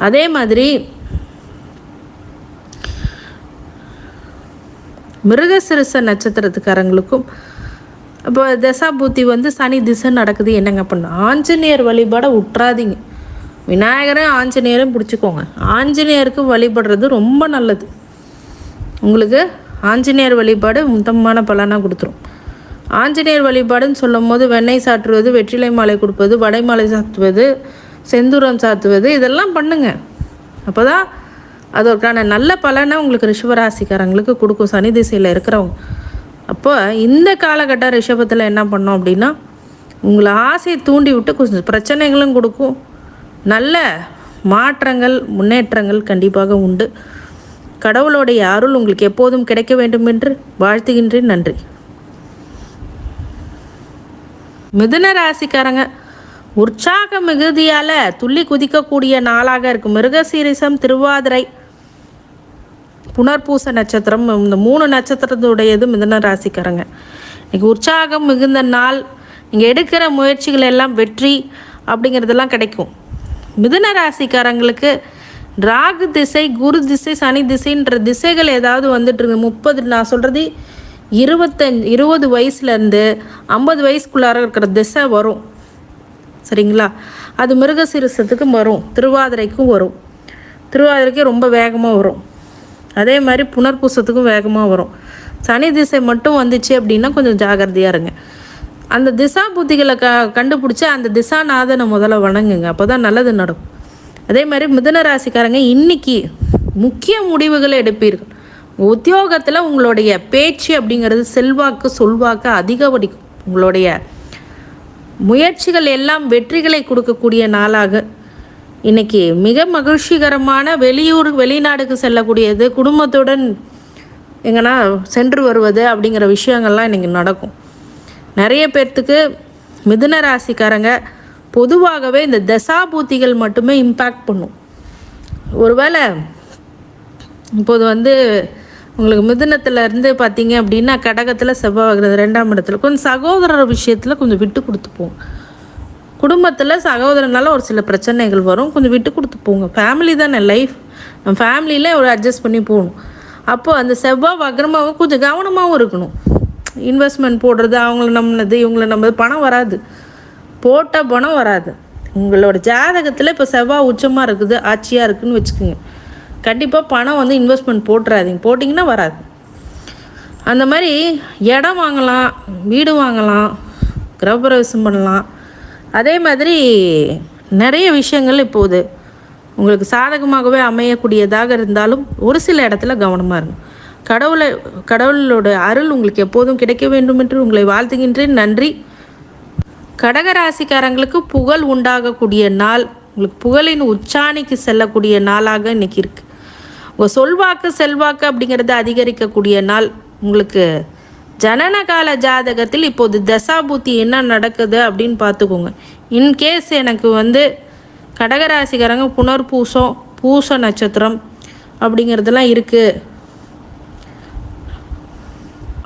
அதே மாதிரி மிருகசிரிச நட்சத்திரத்துக்காரங்களுக்கும் இப்போ தசாபூத்தி சனி திசை நடக்குது, என்னங்க பண்ண ஆஞ்சநேயர் வழிபாடை விட்றாதீங்க. விநாயகரும் ஆஞ்சநேயரும் பிடிச்சிக்கோங்க. ஆஞ்சநேயருக்கு வழிபடுறது ரொம்ப நல்லது. உங்களுக்கு ஆஞ்சநேயர் வழிபாடு முத்தமான பலனாக கொடுத்துரும். ஆஞ்சநேயர் வழிபாடுன்னு சொல்லும் போது வெண்ணெய் சாற்றுவது, வெற்றிலை மாலை கொடுப்பது, வடை மாலை சாத்துவது, செந்தூரம் சாத்துவது, இதெல்லாம் பண்ணுங்க. அப்போ தான் அதற்கான நல்ல பலனை உங்களுக்கு ரிஷபராசிக்காரங்களுக்கு கொடுக்கும், சனி திசையில் இருக்கிறவங்க. அப்போ இந்த காலகட்ட ரிஷபத்தில் என்ன பண்ணோம் அப்படின்னா, உங்களை ஆசையை தூண்டி விட்டு கொஞ்சம் பிரச்சனைகளும் கொடுக்கும். நல்ல மாற்றங்கள், முன்னேற்றங்கள் கண்டிப்பாக உண்டு. கடவுளுடைய அருள் உங்களுக்கு எப்போதும் கிடைக்க வேண்டும் என்று வாழ்த்துகின்றேன். நன்றி. மிதுன ராசிக்காரங்க உற்சாக மிகுதியால் துள்ளி குதிக்கக்கூடிய நாளாக இருக்கும். மிருகசீரிசம், திருவாதிரை, புனர்பூச நட்சத்திரம், இந்த 3 நட்சத்திரத்துடையது மிதுன ராசிக்காரங்க. இன்னைக்கு உற்சாகம் மிகுந்த நாள். நீங்கள் எடுக்கிற முயற்சிகள் எல்லாம் வெற்றி அப்படிங்கிறதெல்லாம் கிடைக்கும். மிதுன ராசிக்காரங்களுக்கு ராகு திசை, குரு திசை, சனி திசைன்ற திசைகள் ஏதாவது வந்துட்டுருக்கு. 30, நான் சொல்கிறது 20 வயசுலேருந்து 50 வயசுக்குள்ளார இருக்கிற திசை வரும், சரிங்களா? அது மிருகசீரிசத்துக்கும் வரும், திருவாதிரைக்கும் வரும். திருவாதிரைக்கு ரொம்ப வேகமாக வரும். அதே மாதிரி புனர்பூசத்துக்கும் வேகமாக வரும். சனி திசை மட்டும் வந்துச்சு அப்படின்னா கொஞ்சம் ஜாகிரதையாக இருங்க. அந்த திசா புத்திகளை கண்டுபிடிச்சி அந்த திசாநாதனை முதல்ல வணங்குங்க, அப்போ தான் நல்லது நடக்கும். அதே மாதிரி மிதுன ராசிக்காரங்க இன்றைக்கி முக்கிய முடிவுகளை எடுப்பீர்கள். உத்தியோகத்தில் உங்களுடைய பேச்சு அப்படிங்கிறது செல்வாக்கு, சொல்வாக்கு அதிகப்படிக்கும். உங்களுடைய முயற்சிகள் எல்லாம் வெற்றிகளை கொடுக்கக்கூடிய நாளாக இன்றைக்கி மிக மகிழ்ச்சிகரமான வெளிநாடுக்கு செல்லக்கூடியது, குடும்பத்துடன் எங்கன்னா சென்று வருவது அப்படிங்கிற விஷயங்கள்லாம் இன்றைக்கி நடக்கும். நிறைய பேர்த்துக்கு மிதுன ராசிக்காரங்க பொதுவாகவே இந்த தசாபூத்திகள் மட்டுமே இம்பேக்ட் பண்ணும். ஒருவேளை இப்போது உங்களுக்கு மிதுனத்தில் இருந்து பார்த்தீங்க அப்படின்னா கடகத்தில் செவ்வாய் ஆகிறது 2ஆம் இடத்துல கொஞ்சம் சகோதரர் விஷயத்தில் கொஞ்சம் விட்டு கொடுத்துப்போம். குடும்பத்தில் சகோதரனால ஒரு சில பிரச்சனைகள் வரும், கொஞ்சம் விட்டு கொடுத்து போங்க. ஃபேமிலி தானே லைஃப், நம்ம ஃபேமிலியில் ஒரு அட்ஜஸ்ட் பண்ணி போகணும். அப்போது அந்த செவ்வாய் வக்ரமாகவும் கொஞ்சம் கவனமாகவும் இருக்கணும். இன்வெஸ்ட்மெண்ட் போடுறது, அவங்கள நம்பினது இவங்கள நம்பது, பணம் வராது, போட்ட பணம் வராது. உங்களோட ஜாதகத்தில் இப்போ செவ்வாய் உச்சமாக இருக்குது, ஆட்சியாக இருக்குதுன்னு வச்சுக்கோங்க, கண்டிப்பாக பணம் இன்வெஸ்ட்மெண்ட் போட்டுறாதீங்க, போட்டிங்கன்னா வராது. அந்த மாதிரி இடம் வாங்கலாம், வீடு வாங்கலாம், கிரகப்பிரவேசம் பண்ணலாம். அதே மாதிரி நிறைய விஷயங்கள் இப்போது உங்களுக்கு சாதகமாகவே அமையக்கூடியதாக இருந்தாலும் ஒரு சில இடத்துல கவனமாக இருக்கும். கடவுளோட அருள் உங்களுக்கு எப்போதும் கிடைக்க வேண்டும் என்று உங்களை வாழ்த்துகின்றேன். நன்றி. கடகராசிக்காரங்களுக்கு புகழ் உண்டாகக்கூடிய நாள், உங்களுக்கு புகழின் உச்சாணிக்கு செல்லக்கூடிய நாளாக இன்றைக்கி இருக்குது. உங்கள் சொல்வாக்கு செல்வாக்கு அப்படிங்கிறத அதிகரிக்கக்கூடிய நாள். உங்களுக்கு ஜனனகால ஜாதகத்தில் இப்போது தசாபுத்தி என்ன நடக்குது அப்படின்னு பார்த்துக்கோங்க. இன்கேஸ் எனக்கு கடகராசிக்காரங்க புனர்பூசம், பூச நட்சத்திரம் அப்படிங்கிறதெல்லாம் இருக்குது,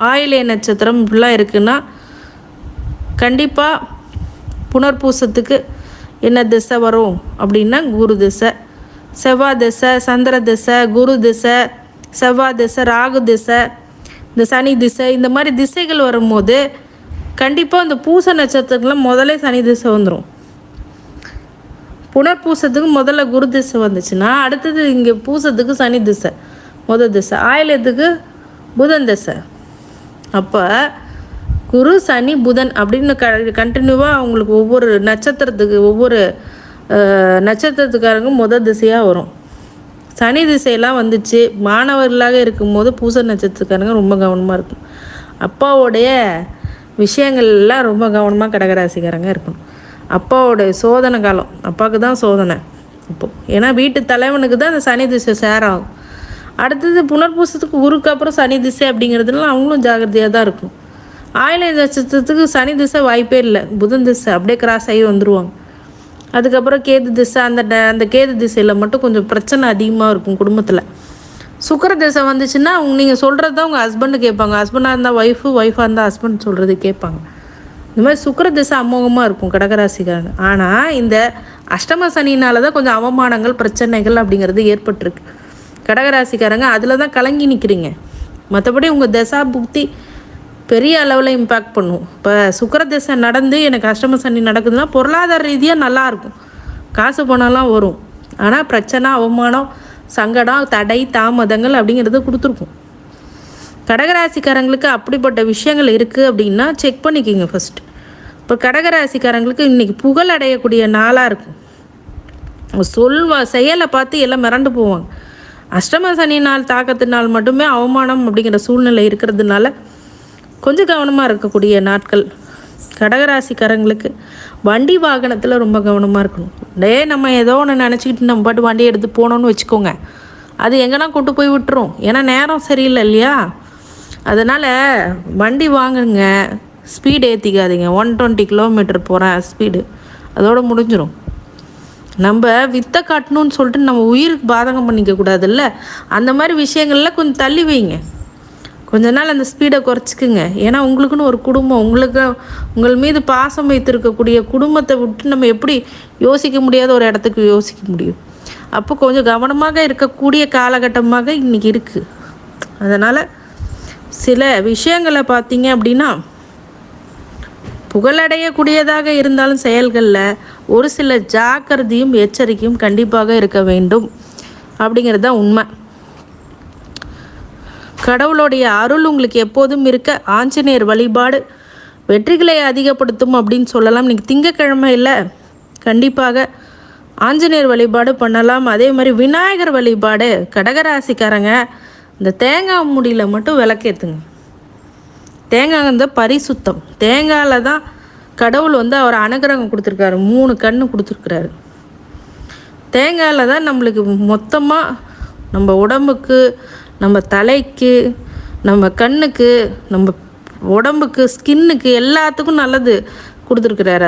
ஆயிலே நட்சத்திரம் இப்படிலாம் இருக்குன்னா கண்டிப்பாக புனர்பூசத்துக்கு என்ன திசை வரும் அப்படின்னா குரு திசை, செவ்வாய் திசை, சந்திர திசை, குரு திசை, செவ்வாய் திசை, ராகு திசை, இந்த சனி திசை, இந்த மாதிரி திசைகள் வரும்போது கண்டிப்பாக இந்த பூச நட்சத்திரத்துக்குலாம் முதல்ல சனி திசை வந்துடும். புனர்பூசத்துக்கு முதல்ல குரு திசை வந்துச்சுன்னா அடுத்தது இங்கே பூசத்துக்கு சனி திசை முதல் திசை, ஆயிலத்துக்கு புதன் திசை. அப்போ குரு சனி புதன் அப்படின்னு கண்டினியூவாக அவங்களுக்கு ஒவ்வொரு நட்சத்திரத்துக்கு ஒவ்வொரு நட்சத்திரத்துக்காரங்க முதல் திசையாக வரும். சனி திசையெல்லாம் வந்துச்சு மாணவர்களாக இருக்கும்போது பூச நட்சத்திரக்காரங்க ரொம்ப கவனமாக இருக்கும். அப்பாவோடைய விஷயங்கள்லாம் ரொம்ப கவனமாக கடகராசிக்காரங்க இருக்கணும். அப்பாவோடைய சோதனை காலம், அப்பாவுக்கு தான் சோதனை இப்போது. ஏன்னா வீட்டு தலைவனுக்கு தான் அந்த சனி திசை சேராகும். அடுத்தது புனர்பூசத்துக்கு குருக்கு அப்புறம் சனி திசை அப்படிங்கிறதுலாம் அவங்களும் ஜாகிரதையாக தான் இருக்கும். ஆயில நட்சத்திரத்துக்கு சனி திசை வாய்ப்பே இல்லை, புதன் திசை அப்படியே கிராஸ் ஆகி வந்துடுவாங்க. அதுக்கப்புறம் கேது திசை, அந்த கேது திசையில் மட்டும் கொஞ்சம் பிரச்சனை அதிகமாக இருக்கும் குடும்பத்தில். சுக்கிர திசை வந்துச்சுன்னா நீங்கள் சொல்கிறது தான் உங்கள் ஹஸ்பண்டு கேட்பாங்க. ஹஸ்பண்டாக இருந்தால் ஒய்ஃபு, ஒய்ஃபாக இருந்தால் ஹஸ்பண்ட் சொல்கிறது கேட்பாங்க. இந்த மாதிரி சுக்கிர திசை அமோகமாக இருக்கும் கடகராசிக்காரங்க. ஆனால் இந்த அஷ்டம சனினால தான் கொஞ்சம் அவமானங்கள் பிரச்சனைகள் அப்படிங்கிறது ஏற்பட்டிருக்கு கடகராசிக்காரங்க. அதில் தான் கலங்கி நிற்கிறீங்க. மற்றபடி உங்கள் தசா புக்தி பெரிய அளவில் இம்பேக்ட் பண்ணும். இப்போ சுக்கிர திசை நடந்து எனக்கு அஷ்டம சனி நடக்குதுன்னா பொருளாதார ரீதியாக நல்லாயிருக்கும், காசு பணம்லாம் வரும். ஆனால் பிரச்சனை, அவமானம், சங்கடம், தடை, தாமதங்கள் அப்படிங்கிறத கொடுத்துருக்கும். கடகராசிக்காரங்களுக்கு அப்படிப்பட்ட விஷயங்கள் இருக்குது அப்படின்னா செக் பண்ணிக்கிங்க ஃபஸ்ட்டு. இப்போ கடகராசிக்காரங்களுக்கு இன்றைக்கி புகழ் அடையக்கூடிய நாளாக இருக்கும். செயலை பார்த்து எல்லாம் மிரண்டு போவாங்க. அஷ்டம சனி நாள் தாக்கத்தினால் மட்டுமே அவமானம் அப்படிங்கிற சூழ்நிலை இருக்கிறதுனால கொஞ்சம் கவனமாக இருக்கக்கூடிய நாட்கள் கடகராசிக்காரங்களுக்கு. வண்டி வாகனத்தில் ரொம்ப கவனமாக இருக்கணும். நம்ம ஏதோ ஒன்று நினச்சிக்கிட்டு நம்ம பாட்டு வண்டி எடுத்து போனோன்னு வச்சுக்கோங்க, அது எங்கன்னா கொண்டு போய் விட்டுரும். ஏன்னா நேரம் சரியில்லை இல்லையா? அதனால் வண்டி வாங்குங்க, ஸ்பீடு ஏற்றிக்காதீங்க. 120 கிலோமீட்டர் போகிறேன் ஸ்பீடு, அதோடு முடிஞ்சிடும். நம்ம வித்தை காட்டணும்னு சொல்லிட்டு நம்ம உயிருக்கு பாதகம் பண்ணிக்க கூடாதுல்ல. அந்த மாதிரி விஷயங்கள்ல கொஞ்சம் தள்ளி வைங்க. கொஞ்ச நாள் அந்த ஸ்பீடை குறைச்சிக்குங்க. ஏன்னா உங்களுக்குன்னு ஒரு குடும்பம், உங்கள் மீது பாசம் வைத்திருக்கக்கூடிய குடும்பத்தை விட்டு நம்ம எப்படி யோசிக்க முடியாத ஒரு இடத்துக்கு யோசிக்க முடியும்? அப்போ கொஞ்சம் கவனமாக இருக்கக்கூடிய காலகட்டமாக இன்றைக்கி இருக்குது. அதனால் சில விஷயங்களை பார்த்தீங்க அப்படின்னா புகழடையக்கூடியதாக இருந்தாலும் செயல்களில் ஒரு சில ஜாக்கிரதையும் எச்சரிக்கையும் கண்டிப்பாக இருக்க வேண்டும் அப்படிங்கிறது தான் உண்மை. கடவுளுடைய அருள் உங்களுக்கு எப்போதும் இருக்க ஆஞ்சநேயர் வழிபாடு வெற்றிகளை அதிகப்படுத்தும் அப்படின்னு சொல்லலாம். இன்றைக்கி திங்கக்கிழமை இல்லை, கண்டிப்பாக ஆஞ்சநேயர் வழிபாடு பண்ணலாம். அதே மாதிரி விநாயகர் வழிபாடு. கடகராசிக்காரங்க இந்த தேங்காய் முடியில் மட்டும் விளக்கேற்றுங்க. தேங்காய் வந்து பரிசுத்தம். தேங்காயில் தான் கடவுள் வந்து அவர் அனுகிரகம் கொடுத்துருக்காரு, 3 கண்ணு கொடுத்துருக்குறாரு. தேங்காயில் தான் நம்மளுக்கு மொத்தமாக நம்ம உடம்புக்கு, நம்ம தலைக்கு, நம்ம கண்ணுக்கு, நம்ம உடம்புக்கு, ஸ்கின்னுக்கு எல்லாத்துக்கும் நல்லது கொடுத்துருக்குறாரு.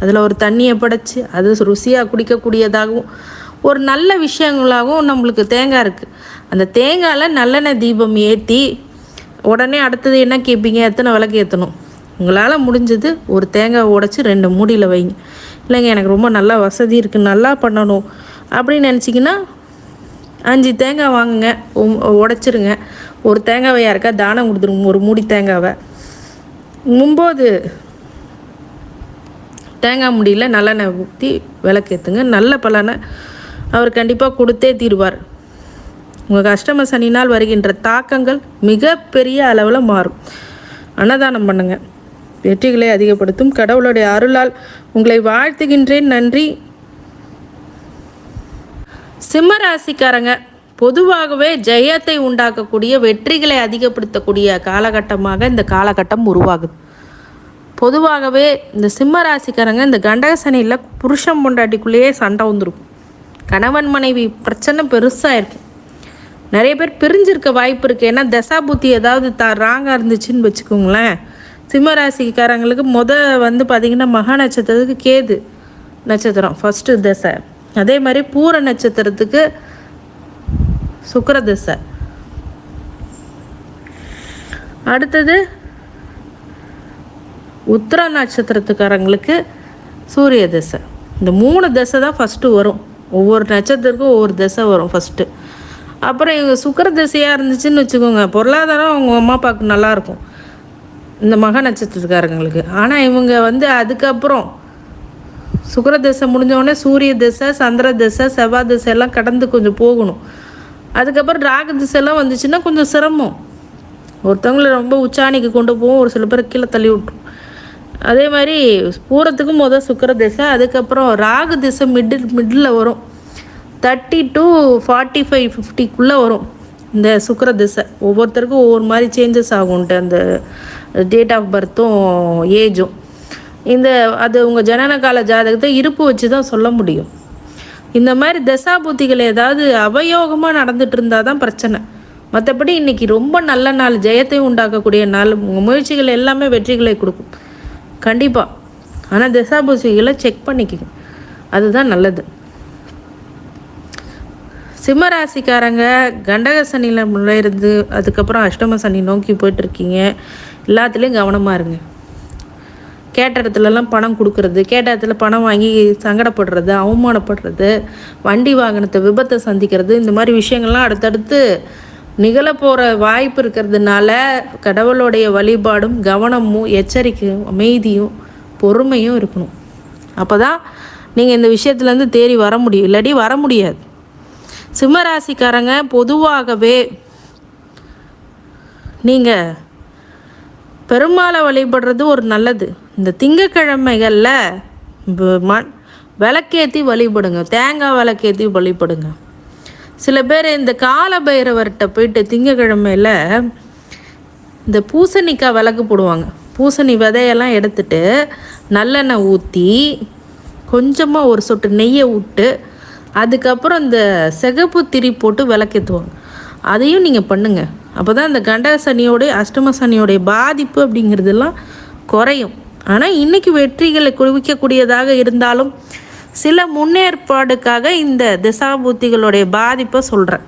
அதில் ஒரு தண்ணியை படைச்சி அது ருசியாக குடிக்கக்கூடியதாகவும் ஒரு நல்ல விஷயங்களாகவும் நம்மளுக்கு தேங்காய் இருக்குது. அந்த தேங்காயில் நல்லெண்ணெய் தீபம் ஏற்றி உடனே அடுத்தது என்ன கேட்பீங்க? எத்தனை விளக்கு ஏற்றணும்? உங்களால் முடிஞ்சது ஒரு தேங்காய் உடைச்சி 2 மூடியில் வைங்க. இல்லைங்க எனக்கு ரொம்ப நல்லா வசதி இருக்குது, நல்லா பண்ணணும் அப்படின்னு நினச்சிங்கன்னா 5 தேங்காய் வாங்குங்க, உடைச்சிருங்க. ஒரு தேங்காவை யாருக்கா தானம் கொடுத்துருங்க, ஒரு மூடி தேங்காவை. 9 தேங்காய் முடியில் நல்லெண்ணெய் ஊற்றி விளக்கேற்றுங்க. நல்ல பலனை அவர் கண்டிப்பாக கொடுத்தே தீருவார். உங்கள் அஷ்டம சனினால் வருகின்ற தாக்கங்கள் மிகப்பெரிய அளவில் மாறும். அன்னதானம் பண்ணுங்கள், வெற்றிகளை அதிகப்படுத்தும். கடவுளுடைய அருளால் உங்களை வாழ்த்துகின்றேன். நன்றி. சிம்ம ராசிக்காரங்க பொதுவாகவே ஜெயத்தை உண்டாக்கக்கூடிய, வெற்றிகளை அதிகப்படுத்தக்கூடிய காலகட்டமாக இந்த காலகட்டம் உருவாகுது. பொதுவாகவே இந்த சிம்ம ராசிக்காரங்க இந்த கண்டக சனியில் புருஷன் பொண்டாட்டிக்குள்ளேயே சண்டை வந்துருக்கும். கணவன் மனைவி பிரச்சனை பெருசாக இருக்கும். நிறைய பேர் பிரிஞ்சிருக்க வாய்ப்பு இருக்குது. ஏன்னா தசாபுத்தி ஏதாவது ராங்காக இருந்துச்சுன்னு வச்சுக்கோங்களேன். சிம்மராசிக்காரங்களுக்கு வந்து பார்த்திங்கன்னா மகா நட்சத்திரத்துக்கு கேது நட்சத்திரம் ஃபஸ்ட்டு தசை. அதே மாதிரி பூர நட்சத்திரத்துக்கு சுக்கிர தசை. அடுத்தது உத்திர நட்சத்திரத்துக்காரங்களுக்கு சூரிய தசை. இந்த 3 தசை தான் ஃபஸ்ட்டு வரும். ஒவ்வொரு நட்சத்திரத்துக்கும் ஒவ்வொரு தசை வரும் ஃபஸ்ட்டு. அப்புறம் இவங்க சுக்கிர தசையாக இருந்துச்சுன்னு வச்சுக்கோங்க, பொருளாதாரம் அவங்க அம்மா அப்பாவுக்கு நல்லாயிருக்கும் இந்த மக நட்சத்திரத்துக்காரங்களுக்கு. ஆனால் இவங்க அதுக்கப்புறம் சுக்கிர தசை முடிஞ்சோடனே சூரிய தசை, சந்திர தசை, செவ்வாய் தசை எல்லாம் கடந்து கொஞ்சம் போகணும். அதுக்கப்புறம் ராகு திசையெல்லாம் வந்துச்சுன்னா கொஞ்சம் சிரமம். ஒருத்தவங்களை ரொம்ப உச்சாணிக்கு கொண்டு போகும், ஒரு சில பேர் கீழே தள்ளி விட்டுரும். அதே மாதிரி பூரத்துக்கும் சுக்கிர திசை, அதுக்கப்புறம் ராகு திசை மிடில் வரும். 30 to 45, 50க்குள்ளே வரும் இந்த சுக்கிர திசை. ஒவ்வொருத்தருக்கும் ஒவ்வொரு மாதிரி சேஞ்சஸ் ஆகும்ன்ட்டு அந்த டேட் ஆஃப் பர்த்தும் ஏஜும். அது உங்கள் ஜனன கால ஜாதகத்தை இருப்பு வச்சு தான் சொல்ல முடியும். இந்த மாதிரி தசாபுத்திகள் ஏதாவது அவயோகமாக நடந்துட்டு இருந்தால் தான் பிரச்சனை. மற்றபடி இன்றைக்கி ரொம்ப நல்ல நாள், ஜெயத்தை உண்டாக்கக்கூடிய நாள். உங்கள் முயற்சிகள் எல்லாமே வெற்றிகளை கொடுக்கும் கண்டிப்பாக. ஆனால் தசாபுத்திகளை செக் பண்ணிக்கோங்க, அதுதான் நல்லது. சிம்மராசிக்காரங்க கண்டக சனியில் முன்னிருந்து அதுக்கப்புறம் அஷ்டம சனி நோக்கி போயிட்டுருக்கீங்க. எல்லாத்துலேயும் கவனமாக இருங்க. கேட்ட இடத்துலலாம் பணம் கொடுக்கறது, கேட்ட இடத்துல பணம் வாங்கி சங்கடப்படுறது, அவமானப்படுறது, வண்டி வாகனத்தை விபத்தை சந்திக்கிறது, இந்த மாதிரி விஷயங்கள்லாம் அடுத்தடுத்து நிகழப்போகிற வாய்ப்பு இருக்கிறதுனால கடவுளுடைய வழிபாடும் கவனமும் எச்சரிக்கையும் அமைதியும் பொறுமையும் இருக்கணும். அப்போ தான் நீங்கள் இந்த விஷயத்துலேருந்து தேறி வர முடியும், இல்லாட்டி வர முடியாது. சிம்மராசிக்காரங்க பொதுவாகவே நீங்கள் பெருமாளை வழிபடுறது ஒரு நல்லது. இந்த திங்கக்கிழமைகளில் விளக்கேற்றி வழிபடுங்க, தேங்காய் விளக்கேற்றி வழிபடுங்க. சில பேர் இந்த கால பைரவர்கிட்ட போயிட்டு திங்கக்கிழமையில் இந்த பூசணிக்காய் விளக்கு போடுவாங்க. பூசணி விதையெல்லாம் எடுத்துட்டு நல்லெண்ணெய் ஊற்றி கொஞ்சமாக ஒரு சொட்டு நெய்யை விட்டு அதுக்கப்புறம் இந்த சிகப்பு திரி போட்டு விளக்கேற்றுவாங்க. அதையும் நீங்கள் பண்ணுங்கள். அப்போ தான் இந்த கண்டக சனியோடைய அஷ்டம சனியோடைய பாதிப்பு அப்படிங்கிறதெல்லாம் குறையும். ஆனால் இன்றைக்கி வெற்றிகளை குவிக்கக்கூடியதாக இருந்தாலும் சில முன்னேற்பாடுக்காக இந்த திசாபுத்திகளுடைய பாதிப்பை சொல்கிறேன்.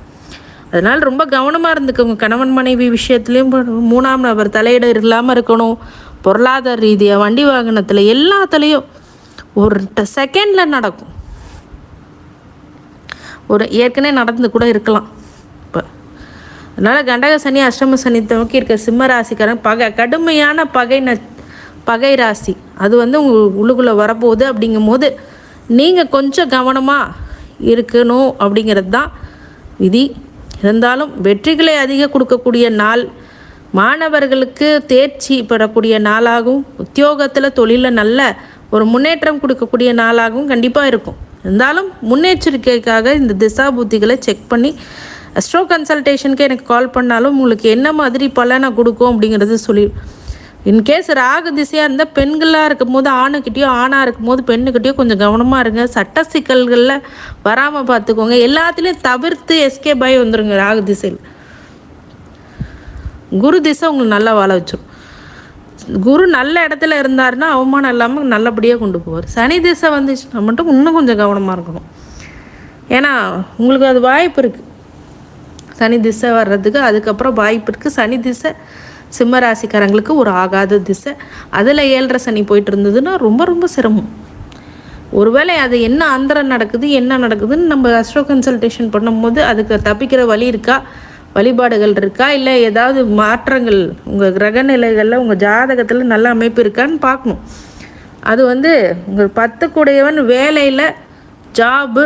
அதனால் ரொம்ப கவனமாக இருந்துக்கோங்க. கணவன் மனைவி விஷயத்துலேயும் 3ஆம் நபர் தலையிட இல்லாமல் இருக்கணும். பொருளாதார ரீதியாக, வண்டி வாகனத்தில், எல்லாத்துலேயும் ஒரு செகண்டில் நடக்கும். ஏற்கனவே நடந்து கூட இருக்கலாம். இப்போ அதனால் கண்டக சனி அஷ்டம சனி நோக்கி இருக்க சிம்ம ராசிக்காரன் கடுமையான பகை ராசி. அது உங்கள் உள்ளுக்குள்ளே வரப்போகுது. அப்படிங்கும் போது நீங்கள் கொஞ்சம் கவனமாக இருக்கணும் அப்படிங்கிறது தான் விதி. இருந்தாலும் வெற்றிகளை அதிகம் கொடுக்கக்கூடிய நாள், மாணவர்களுக்கு தேர்ச்சி பெறக்கூடிய நாளாகவும், உத்தியோகத்தில் தொழிலில் நல்ல ஒரு முன்னேற்றம் கொடுக்கக்கூடிய நாளாகவும் கண்டிப்பாக இருக்கும். இருந்தாலும் முன்னெச்சரிக்கைக்காக இந்த திசா புத்திகளை செக் பண்ணி அஸ்ட்ரோ கன்சல்டேஷனுக்கு எனக்கு கால் பண்ணாலும் உங்களுக்கு என்ன மாதிரி பலனை கொடுக்கும் அப்படிங்கிறது சொல்லி. இன்கேஸ் ராகு திசையாக இருந்தால் பெண்களாக இருக்கும் போது ஆணுக்கிட்டேயோ, ஆணாக இருக்கும் போது பெண்ணுக்கிட்டேயோ கொஞ்சம் கவனமாக இருங்க. சட்ட சிக்கல்களில் வராமல் பார்த்துக்கோங்க. எல்லாத்துலேயும் தவிர்த்து எஸ்கேப் ஆகி வந்துடுங்க. ராகு திசையில் குரு திசை உங்களுக்கு நல்லா வாழ வச்சிடும். குரு நல்ல இடத்துல இருந்தாருன்னா அவமானம் இல்லாமல் நல்லபடியாக கொண்டு போவார். சனி திசை வந்துச்சுன்னா மட்டும் இன்னும் கொஞ்சம் கவனமாக இருக்கணும். ஏன்னா உங்களுக்கு அது வாய்ப்பு இருக்குது, சனி திசை வர்றதுக்கு. அதுக்கப்புறம் வாய்ப்பு இருக்குது. சனி திசை சிம்ம ராசிக்காரங்களுக்கு ஒரு ஆகாத திசை. அதில் 7.5 சனி போயிட்டு இருந்ததுன்னா ரொம்ப ரொம்ப சிரமம். ஒருவேளை அது என்ன அந்தரம் நடக்குது, என்ன நடக்குதுன்னு நம்ம அஸ்ட்ரோ கன்சல்டேஷன் பண்ணும்போது அதுக்கு தப்பிக்கிற வழி இருக்கா, வழிபாடுகள் இருக்கா, இல்லை ஏதாவது மாற்றங்கள் உங்கள் கிரக நிலைகளில் உங்கள் ஜாதகத்தில் நல்ல அமைப்பு இருக்கான்னு பார்க்கணும். அது உங்கள் 10 கூடையவன் வேலையில், ஜாபு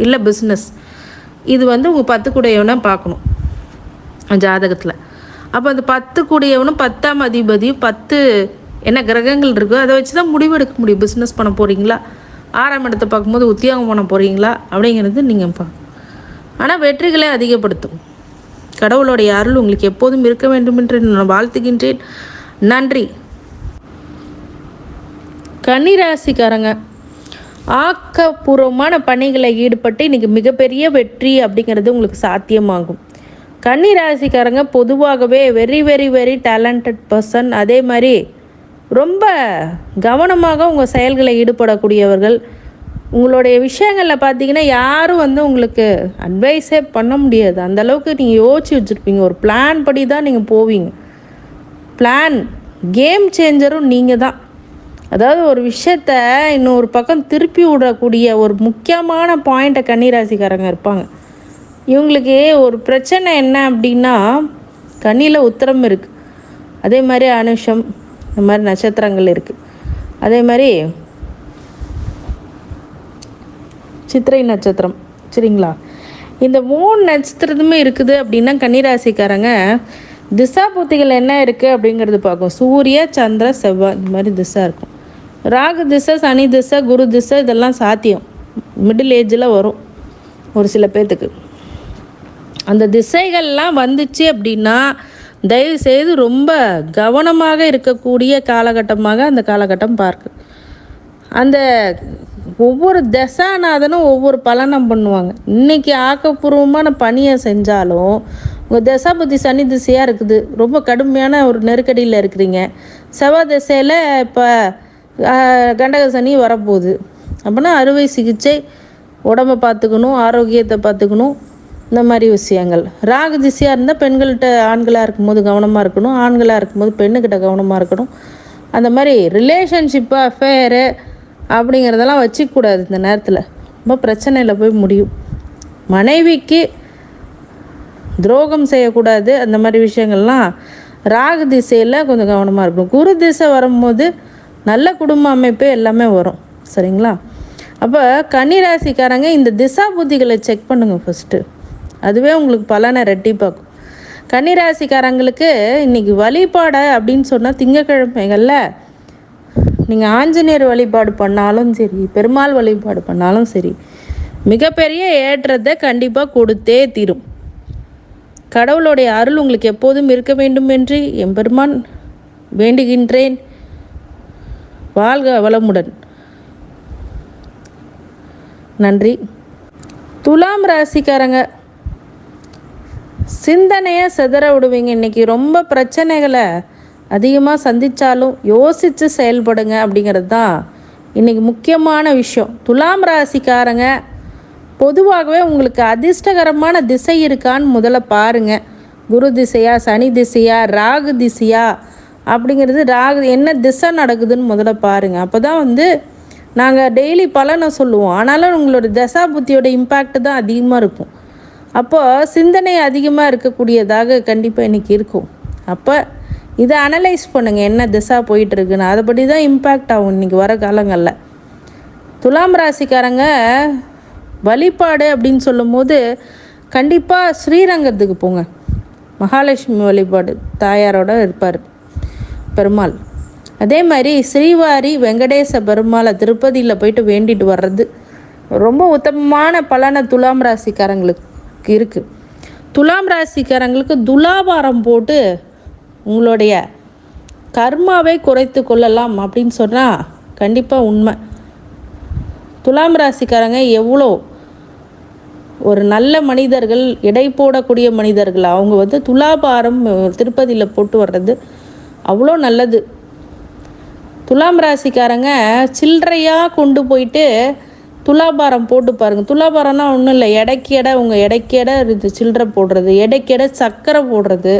இல்லை பிஸ்னஸ், இது உங்கள் 10 கூடையவனை பார்க்கணும் ஜாதகத்தில். அப்போ அந்த 10 கூடையவனும் 10ஆம் அதிபதியும் 10 என்ன கிரகங்கள் இருக்கோ அதை வச்சு தான் முடிவு எடுக்க முடியும். பிஸ்னஸ் பண்ண போகிறீங்களா, 6ஆம் இடத்தை பார்க்கும்போது உத்தியோகம் பண்ண போகிறீங்களா அப்படிங்கிறது நீங்கள் ஆனால் வெற்றிகளை அதிகப்படுத்தும். கடவுளுடைய அருள் உங்களுக்கு எப்போதும் இருக்க வேண்டும் என்று நான் வாழ்த்துகின்றேன். நன்றி. கன்னிராசிக்காரங்க ஆக்கப்பூர்வமான பணிகளை ஈடுபட்டு இன்றைக்கி மிகப்பெரிய வெற்றி அப்படிங்கிறது உங்களுக்கு சாத்தியமாகும். கன்னிராசிக்காரங்க பொதுவாகவே very very very talented person. அதே மாதிரி ரொம்ப கவனமாக உங்கள் செயல்களை ஈடுபடக்கூடியவர்கள். உங்களுடைய விஷயங்களில் பார்த்தீங்கன்னா யாரும் உங்களுக்கு அட்வைஸே பண்ண முடியாது. அந்தளவுக்கு நீங்கள் யோசிச்சு வச்சுருப்பீங்க. ஒரு பிளான் படி தான் நீங்கள் போவீங்க. பிளான் கேம் சேஞ்சரும் நீங்கள் தான். அதாவது ஒரு விஷயத்த இன்னொரு பக்கம் திருப்பி விடக்கூடிய ஒரு முக்கியமான பாயிண்ட்டை கன்னிராசிக்காரங்க இருப்பாங்க. இவங்களுக்கு ஒரு பிரச்சனை என்ன அப்படின்னா, கன்னியில் உத்திரம் இருக்குது, அதே மாதிரி அனுஷம், இந்த மாதிரி நட்சத்திரங்கள் இருக்குது, அதே மாதிரி சித்திரை நட்சத்திரம், சரிங்களா? இந்த 3 நட்சத்திரத்துமே இருக்குது அப்படின்னா கன்னிராசிக்காரங்க திசா புத்திகள் என்ன இருக்குது அப்படிங்கிறது பார்க்கும். சூரிய, சந்திர, செவ்வாய் இந்த மாதிரி திசை இருக்கும். ராகு திசை, சனி திசை, குரு திசை இதெல்லாம் சாத்தியம் மிடில் ஏஜில் வரும் ஒரு சில பேர்த்துக்கு. அந்த திசைகள்லாம் வந்துச்சு அப்படின்னா தயவுசெய்து ரொம்ப கவனமாக இருக்கக்கூடிய காலகட்டமாக அந்த காலகட்டம் பார்க்கு. அந்த ஒவ்வொரு தசாநாதனும் ஒவ்வொரு பலனம் பண்ணுவாங்க. இன்றைக்கி ஆக்கப்பூர்வமான பணியை செஞ்சாலும் உங்கள் தசாபதி சனி திசையாக இருக்குது, ரொம்ப கடுமையான ஒரு நெருக்கடியில் இருக்கிறீங்க. செவ்வாய் திசையில் இப்போ கண்டக சனி வரப்போகுது அப்படின்னா அறுவை சிகிச்சை, உடம்பை பார்த்துக்கணும், ஆரோக்கியத்தை பார்த்துக்கணும், இந்த மாதிரி விஷயங்கள். ராகு திசையாக இருந்தால் பெண்கள்கிட்ட ஆண்களாக இருக்கும்போது கவனமாக இருக்கணும், ஆண்களாக இருக்கும்போது பெண்ணுக்கிட்ட கவனமாக இருக்கணும். அந்த மாதிரி ரிலேஷன்ஷிப்பு, அஃபேரு அப்படிங்கிறதெல்லாம் வச்சிக்கூடாது. இந்த நேரத்தில் ரொம்ப பிரச்சனையில் போய் முடியும். மனைவிக்கு துரோகம் செய்யக்கூடாது. அந்த மாதிரி விஷயங்கள்லாம் ராகு திசையில் கொஞ்சம் கவனமாக இருக்கணும். குரு திசை வரும்போது நல்ல குடும்ப அமைப்பு எல்லாமே வரும், சரிங்களா? அப்போ கன்னிராசிக்காரங்க இந்த திசா புத்திகளை செக் பண்ணுங்கள் ஃபஸ்ட்டு. அதுவே உங்களுக்கு பலனை ரெட்டிப்பாக்கும். கன்னிராசிக்காரங்களுக்கு இன்றைக்கி வழிபாடை அப்படின்னு சொன்னால் திங்கக்கிழமைகளில் நீங்கள் ஆஞ்சநேயர் வழிபாடு பண்ணாலும் சரி, பெருமாள் வழிபாடு பண்ணாலும் சரி, மிகப்பெரிய ஏற்றத்தை கண்டிப்பாக கொடுத்தே தீரும். கடவுளுடைய அருள் உங்களுக்கு எப்போதும் இருக்க வேண்டும் என்று எம்பெருமான் வேண்டுகின்றேன். வாழ்க வளமுடன். நன்றி. துலாம் ராசிக்காரங்க சிந்தனையை சிதற விடுவீங்க. இன்றைக்கி ரொம்ப பிரச்சனைகளை அதிகமாக சந்தித்தாலும் யோசித்து செயல்படுங்க அப்படிங்கிறது தான் இன்றைக்கி முக்கியமான விஷயம். துலாம் ராசிக்காரங்க பொதுவாகவே உங்களுக்கு அதிர்ஷ்டகரமான திசை இருக்கான்னு முதல்ல பாருங்கள். குரு திசையா, சனி திசையா, ராகு திசையா அப்படிங்கிறது, ராகு என்ன திசை நடக்குதுன்னு முதல்ல பாருங்கள். அப்போ தான் நாங்கள் டெய்லி பலனை சொல்லுவோம். ஆனாலும் உங்களோட தசா புத்தியோட இம்பேக்ட் தான் அதிகமாக இருக்கும். அப்போது சிந்தனை அதிகமாக இருக்கக்கூடியதாக கண்டிப்பாக இன்றைக்கி இருக்கும். அப்போ இதை அனலைஸ் பண்ணுங்கள், என்ன திசா போயிட்டுருக்குன்னு. அதைப்படி தான் இம்பேக்ட் ஆகும் இன்றைக்கி வர காலங்களில். துலாம் ராசிக்காரங்க வழிபாடு அப்படின்னு சொல்லும்போது கண்டிப்பாக ஸ்ரீரங்கத்துக்கு போங்க. மகாலட்சுமி வழிபாடு தாயாரோட இருப்பார் பெருமாள். அதே மாதிரி ஸ்ரீவாரி வெங்கடேச பெருமாளை திருப்பதியில் போயிட்டு வேண்டிட்டு வர்றது ரொம்ப உத்தமமான பலனை துலாம் ராசிக்காரங்களுக்கு இருக்குது. துலாம் ராசிக்காரங்களுக்கு துலாபாரம் போட்டு உங்களுடைய கர்மாவை குறைத்து கொள்ளலாம் அப்படின்னு சொன்னால் கண்டிப்பாக உண்மை. துலாம் ராசிக்காரங்க எவ்வளோ ஒரு நல்ல மனிதர்கள், எடை போடக்கூடிய மனிதர்கள். அவங்க துலாபாரம் திருப்பதியில் போட்டு வர்றது அவ்வளோ நல்லது. துலாம் ராசிக்காரங்க சில்லறையாக கொண்டு போயிட்டு துலாபாரம் போட்டு பாருங்கள். துலாபாரம்னா ஒன்றும் இல்லை, எடைக்கு எடை, உங்கள் எடைக்கு எடை இது சில்லறை போடுறது, எடைக்கு எடை சர்க்கரை போடுறது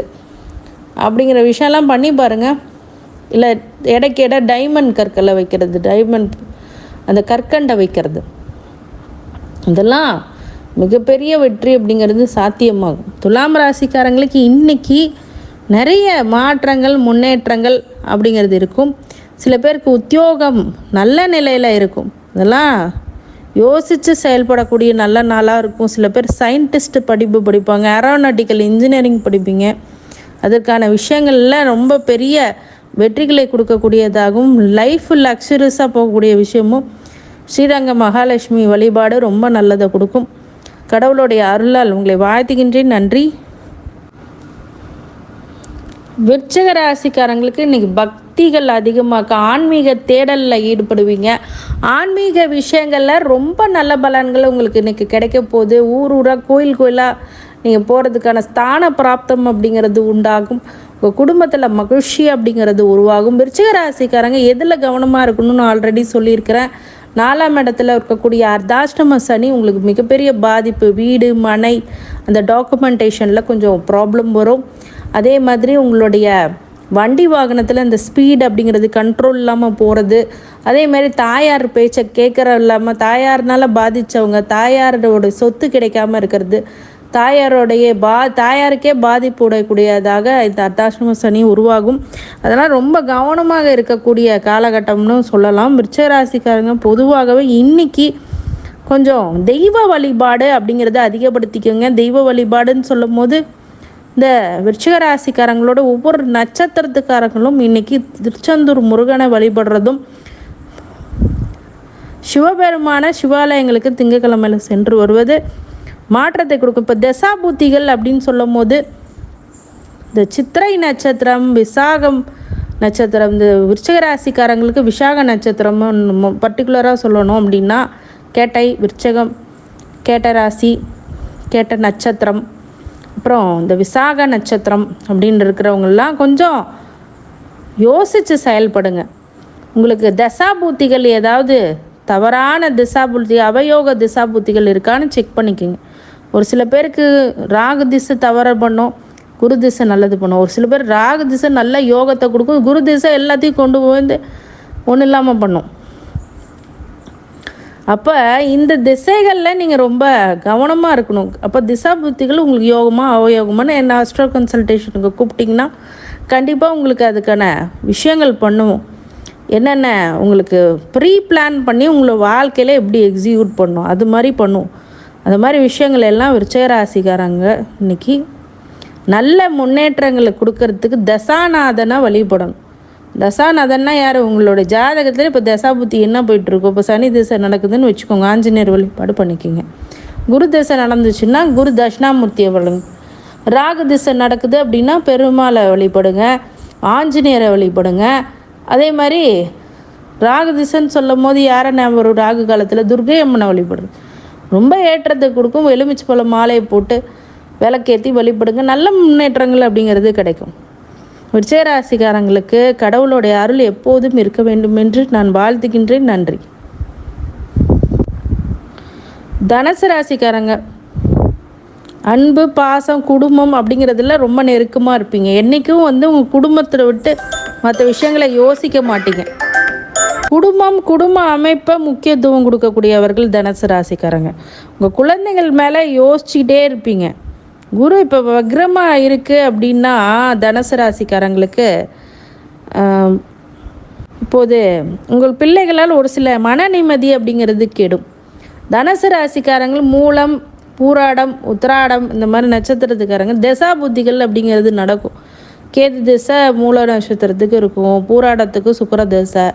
அப்படிங்கிற விஷயம்லாம் பண்ணி பாருங்கள். இல்லை எடைக்கு எடை டைமண்ட் கற்களை வைக்கிறது, டைமண்ட் அந்த கற்கண்டை வைக்கிறது, இதெல்லாம் மிகப்பெரிய வெற்றி அப்படிங்கிறது சாத்தியமாகும். துலாம் ராசிக்காரங்களுக்கு இன்றைக்கி நிறைய மாற்றங்கள், முன்னேற்றங்கள் அப்படிங்கிறது இருக்கும். சில பேருக்கு உத்தியோகம் நல்ல நிலையில் இருக்கும். இதெல்லாம் யோசித்து செயல்படக்கூடிய நல்ல நாளாக இருக்கும். சில பேர் சயின்டிஸ்ட் படிப்பு படிப்பாங்க, ஏரோநாட்டிக்கல் இன்ஜினியரிங் படிப்பீங்க. அதற்கான விஷயங்களில் ரொம்ப பெரிய வெற்றிகளை கொடுக்கக்கூடியதாகவும் லைஃப் லக்ஸுரியஸாக போகக்கூடிய விஷயமும் ஸ்ரீரங்க மகாலட்சுமி வழிபாடு ரொம்ப நல்லதை கொடுக்கும். கடவுளுடைய அருளால் உங்களை வாழ்த்துகின்றேன். நன்றி. விருச்சிக ராசிக்காரங்களுக்கு இன்றைக்கி பக்திகள் அதிகமாக, ஆன்மீக தேடலில் ஈடுபடுவீங்க. ஆன்மீக விஷயங்களில் ரொம்ப நல்ல பலன்கள் உங்களுக்கு இன்றைக்கி கிடைக்க போகுது. ஊர் ஊராக கோயில் கோயிலாக நீங்கள் போகிறதுக்கான ஸ்தான பிராப்தம் அப்படிங்கிறது உண்டாகும். உங்கள் குடும்பத்தில் மகிழ்ச்சி அப்படிங்கிறது உருவாகும். விருச்சிக ராசிக்காரங்க எதில் கவனமாக இருக்கணும்னு ஆல்ரெடி சொல்லியிருக்கிறேன். 4ஆம் இடத்துல இருக்கக்கூடிய அர்த்தாஷ்டம சனி உங்களுக்கு மிகப்பெரிய பாதிப்பு. வீடு, மனை, அந்த டாக்குமெண்டேஷனில் கொஞ்சம் ப்ராப்ளம் வரும். அதே மாதிரி உங்களுடைய வண்டி வாகனத்தில் இந்த ஸ்பீடு அப்படிங்கிறது கண்ட்ரோல் இல்லாமல் போகிறது, அதேமாதிரி தாயார் பேச்சை கேட்குற இல்லாமல் தாயார்னால் பாதித்தவங்க, தாயாரோட சொத்து கிடைக்காமல் இருக்கிறது, தாயாருக்கே பாதிப்பு உடையக்கூடியதாக இந்த அர்த்தாஷ்டம சனி உருவாகும். அதெல்லாம் ரொம்ப கவனமாக இருக்கக்கூடிய காலகட்டம்னு சொல்லலாம். விருச்சிக ராசிக்காரங்க பொதுவாகவே இன்றைக்கி கொஞ்சம் தெய்வ வழிபாடு அப்படிங்கிறத அதிகப்படுத்திக்கோங்க. தெய்வ வழிபாடுன்னு சொல்லும் போது இந்த விருச்சிக ராசிக்காரங்களோட ஒவ்வொரு நட்சத்திரத்துக்காரங்களும் இன்றைக்கி திருச்செந்தூர் முருகனை வழிபடுறதும், சிவபெருமான சிவாலயங்களுக்கு திங்கக்கிழமையில் சென்று வருவது மாற்றத்தை கொடுக்கும். இப்போ தசாபூத்திகள் அப்படின்னு சொல்லும் போது இந்த சித்திரை நட்சத்திரம், விசாகம் நட்சத்திரம், இந்த விருச்சிக ராசிக்காரங்களுக்கு விசாக நட்சத்திரம் பர்டிகுலராக சொல்லணும் அப்படின்னா கேட்டை, விருச்சகம், கேட்ட ராசி, கேட்ட நட்சத்திரம், அப்புறம் இந்த விசாக நட்சத்திரம் அப்படின்னு இருக்கிறவங்கெல்லாம் கொஞ்சம் யோசித்து செயல்படுங்க. உங்களுக்கு தசாபூத்திகள் ஏதாவது தவறான திசாபூர்த்தி, அவயோக திசாபூத்திகள் இருக்கான்னு செக் பண்ணிக்கோங்க. ஒரு சில பேருக்கு ராகு திசை தவற பண்ணும், குரு திசை நல்லது பண்ணும். ஒரு சில பேர் ராகு திசை நல்ல யோகத்தை கொடுக்கும், குரு திசை எல்லாத்தையும் கொண்டு வந்து ஒன்றும் இல்லாமல் பண்ணும். அப்போ இந்த திசைகளில் நீங்கள் ரொம்ப கவனமாக இருக்கணும். அப்போ திசாபுத்திகள் உங்களுக்கு யோகமாக அவயோகமானு என்ன ஆஸ்ட்ரோ கன்சல்டேஷனுக்கு கூப்பிட்டிங்கன்னா கண்டிப்பாக உங்களுக்கு அதுக்கான விஷயங்கள் பண்ணுவோம். என்னென்ன உங்களுக்கு ப்ரீ பிளான் பண்ணி உங்களை வாழ்க்கையில் எப்படி எக்ஸிக்யூட் பண்ணணும் அது மாதிரி பண்ணுவோம். அது மாதிரி விஷயங்கள் எல்லாம் விருச்சிக ராசிக்காரங்க இன்றைக்கி நல்ல முன்னேற்றங்களை கொடுக்கறதுக்கு தசாநாதனை வழிபடணும். தசாநாதன்னா யார்? உங்களோட ஜாதகத்தில் இப்போ தசாபுத்தி என்ன போயிட்டுருக்கோம். இப்போ சனி திசை நடக்குதுன்னு வச்சுக்கோங்க, ஆஞ்சநேயர் வழிபாடு பண்ணிக்கோங்க. குரு திசை நடந்துச்சுன்னா குரு தட்சிணாமூர்த்தியை வழங்க. ராகு திசை நடக்குது அப்படின்னா பெருமாளை வழிபடுங்க, ஆஞ்சநேயரை வழிபடுங்க. அதே மாதிரி ராகு திசைன்னு சொல்லும் போது யாரை நான் ஒரு ராகு காலத்தில் துர்கை அம்மனை வழிபடுறது ரொம்ப ஏற்றத்தை கொடுக்கும். எலுமிச்சை பழம் மாலையை போட்டு விளக்கேற்றி வழிபடுங்க, நல்ல முன்னேற்றங்கள் அப்படிங்கிறது கிடைக்கும். விருச்சிக ராசிக்காரங்களுக்கு கடவுளுடைய அருள் எப்போதும் இருக்க வேண்டும் என்று நான் வாழ்த்துகின்றேன். நன்றி. தனுசு ராசிக்காரங்க அன்பு, பாசம், குடும்பம் அப்படிங்கிறதுல ரொம்ப நெருக்கமாக இருப்பீங்க. என்றைக்கும் உங்கள் குடும்பத்தை விட்டு மற்ற விஷயங்களை யோசிக்க மாட்டீங்க. குடும்ப அமைப்பை முக்கியத்துவம் கொடுக்கக்கூடியவர்கள் தனுசு ராசிக்காரங்க. உங்கள் குழந்தைகள் மேலே யோசிச்சுக்கிட்டே இருப்பீங்க. குரு இப்போ வக்ரமாக இருக்குது அப்படின்னா தனுசு ராசிக்காரங்களுக்கு இப்போது உங்கள் பிள்ளைகளால் ஒரு சில மன நிம்மதி அப்படிங்கிறது கெடும். தனுசு ராசிக்காரங்கள் மூலம், பூராடம், உத்திராடம் இந்த மாதிரி நட்சத்திரத்துக்காரங்க தசா புத்திகள் அப்படிங்கிறது நடக்கும். கேது திசை மூல நட்சத்திரத்துக்கு இருக்கும், பூராடத்துக்கு சுக்கிர திசை,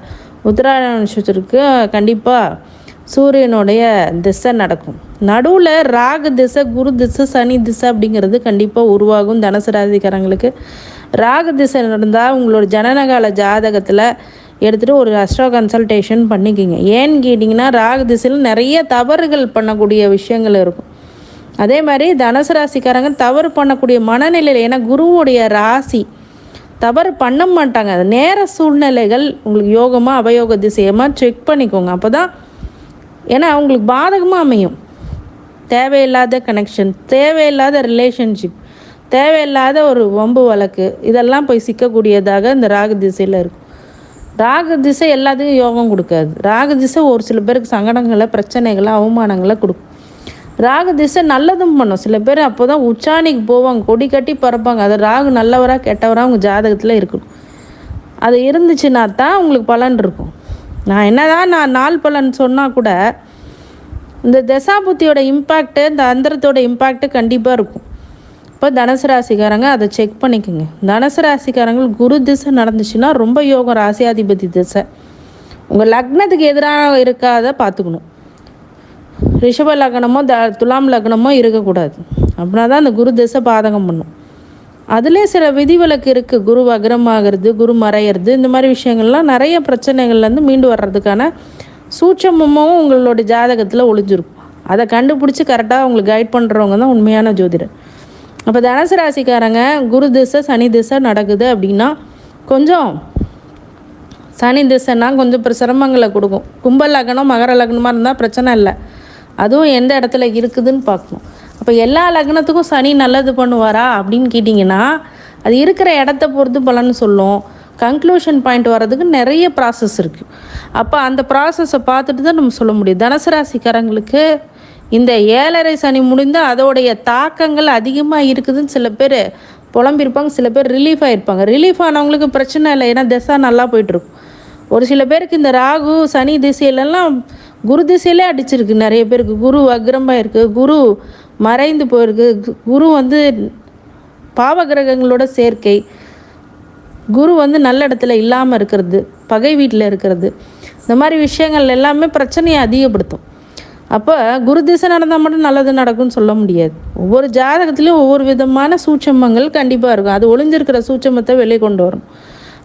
உத்திராட நட்சத்திரத்துக்கு கண்டிப்பாக சூரியனுடைய திசை நடக்கும். நடுவில் ராகு திசை, குரு திசை, சனி திசை அப்படிங்கிறது கண்டிப்பாக உருவாகும். தனுசு ராசிக்காரங்களுக்கு ராகு திசை நடந்தால் உங்களோட ஜனனகால ஜாதகத்தில் எடுத்துகிட்டு ஒரு அஸ்ட்ரோ கன்சல்டேஷன் பண்ணிக்கிங்க. ஏன்னு கேட்டிங்கன்னா ராகு திசையில் நிறைய தவறுகள் பண்ணக்கூடிய விஷயங்கள் இருக்கும். அதே மாதிரி தனுசு ராசிக்காரங்க தவறு பண்ணக்கூடிய மனநிலையில், ஏன்னா குருவுடைய ராசி தவறு பண்ண மாட்டாங்க. அது நேர சூழ்நிலைகள் உங்களுக்கு யோகமாக அவயோக திசையமாக செக் பண்ணிக்கோங்க. அப்போ தான், ஏன்னா அவங்களுக்கு பாதகமாக அமையும். தேவையில்லாத கனெக்ஷன், தேவையில்லாத ரிலேஷன்ஷிப், தேவையில்லாத ஒரு வம்பு வழக்கு இதெல்லாம் போய் சிக்கக்கூடியதாக இந்த ராகு திசையில் இருக்கும். ராகு திசை எல்லாத்துக்கும் யோகம் கொடுக்காது. ராகு திசை ஒரு சில பேருக்கு சங்கடங்களை, பிரச்சனைகளை, அவமானங்களை கொடுக்கும். ராகு திசை நல்லதும் பண்ணும். சில பேர் அப்போ தான் உச்சாணிக்கு போவாங்க, கொடி கட்டி பறப்பாங்க. அது ராகு நல்லவராக கெட்டவராக அவங்க ஜாதகத்தில் இருக்கணும். அது இருந்துச்சுன்னா தான் உங்களுக்கு பலன் இருக்கும். நான் நாள் பலன் சொன்னால் கூட இந்த தசாபுத்தியோட இம்பேக்டு, இந்த அந்தரத்தோட இம்பேக்டு கண்டிப்பாக இருக்கும். இப்போ தனுசு ராசிக்காரங்க அதை செக் பண்ணிக்கோங்க. தனுசு ராசிக்காரங்கள் குரு திசை நடந்துச்சுன்னா ரொம்ப யோகம். ராசியாதிபதி திசை உங்கள் லக்னத்துக்கு எதிராக இருக்காத பார்த்துக்கணும். ரிஷப லக்னமோ துலாம் லக்னமோ இருக்கக்கூடாது. அப்படின்னா தான் அந்த குரு திசை பாதகம் பண்ணும். அதிலே சில விதிவிலக்கு இருக்குது. குரு வக்ரமாகிறது, குரு மறையிறது, இந்த மாதிரி விஷயங்கள்லாம் நிறைய பிரச்சனைகள்லேருந்து மீண்டு வர்றதுக்கான சூட்சமும் உங்களோட ஜாதகத்தில் ஒளிஞ்சிருக்கும். அதை கண்டுபிடிச்சி கரெக்டாக உங்களுக்கு கைட் பண்ணுறவங்க தான் உண்மையான ஜோதிடர். அப்போ தனுசு ராசிக்காரங்க குரு திசை, சனி திசை நடக்குது அப்படின்னா கொஞ்சம் சனி திசைன்னா கொஞ்சம் சிரமங்களை கொடுக்கும். கும்ப லக்னம், மகர லக்னமாக இருந்தால் பிரச்சனை இல்லை. அதுவும் எந்த இடத்துல இருக்குதுன்னு பார்க்கணும். அப்போ எல்லா லக்னத்துக்கும் சனி நல்லது பண்ணுவாரா அப்படின்னு கேட்டிங்கன்னா அது இருக்கிற இடத்த பொறுத்து பலன்னு சொல்லும். கன்க்ளூஷன் பாயிண்ட் வர்றதுக்கு நிறைய ப்ராசஸ் இருக்குது. அப்போ அந்த ப்ராசஸை பார்த்துட்டு தான் நம்ம சொல்ல முடியும். தனுசு ராசிக்காரங்களுக்கு இந்த 7.5 சனி முடிந்தால் அதோடைய தாக்கங்கள் அதிகமாக இருக்குதுன்னு சில பேர் புலம்பிருப்பாங்க, சில பேர் ரிலீஃப் ஆகிருப்பாங்க. ரிலீஃப் ஆனவங்களுக்கு பிரச்சனை இல்லை, ஏன்னா திசை நல்லா போயிட்டுருக்கும். ஒரு சில பேருக்கு இந்த ராகு சனி திசையிலெல்லாம் குரு திசையிலே அடிச்சிருக்கு. நிறைய பேருக்கு குரு வக்ரமாக இருக்குது, குரு மறைந்து போயிருக்கு, குரு பாவகிரகங்களோட சேர்க்கை, குரு நல்ல இடத்துல இல்லாமல் இருக்கிறது, பகை வீட்டில் இருக்கிறது, இந்த மாதிரி விஷயங்கள் எல்லாமே பிரச்சனையை அதிகப்படுத்தும். அப்போ குரு திசை நடந்தால் மட்டும் நல்லது நடக்கும்னு சொல்ல முடியாது. ஒவ்வொரு ஜாதகத்துலேயும் ஒவ்வொரு விதமான சூட்சமங்கள் கண்டிப்பாக இருக்கும். அது ஒளிஞ்சிருக்கிற சூட்சமத்தை வெளியே கொண்டு வரும்.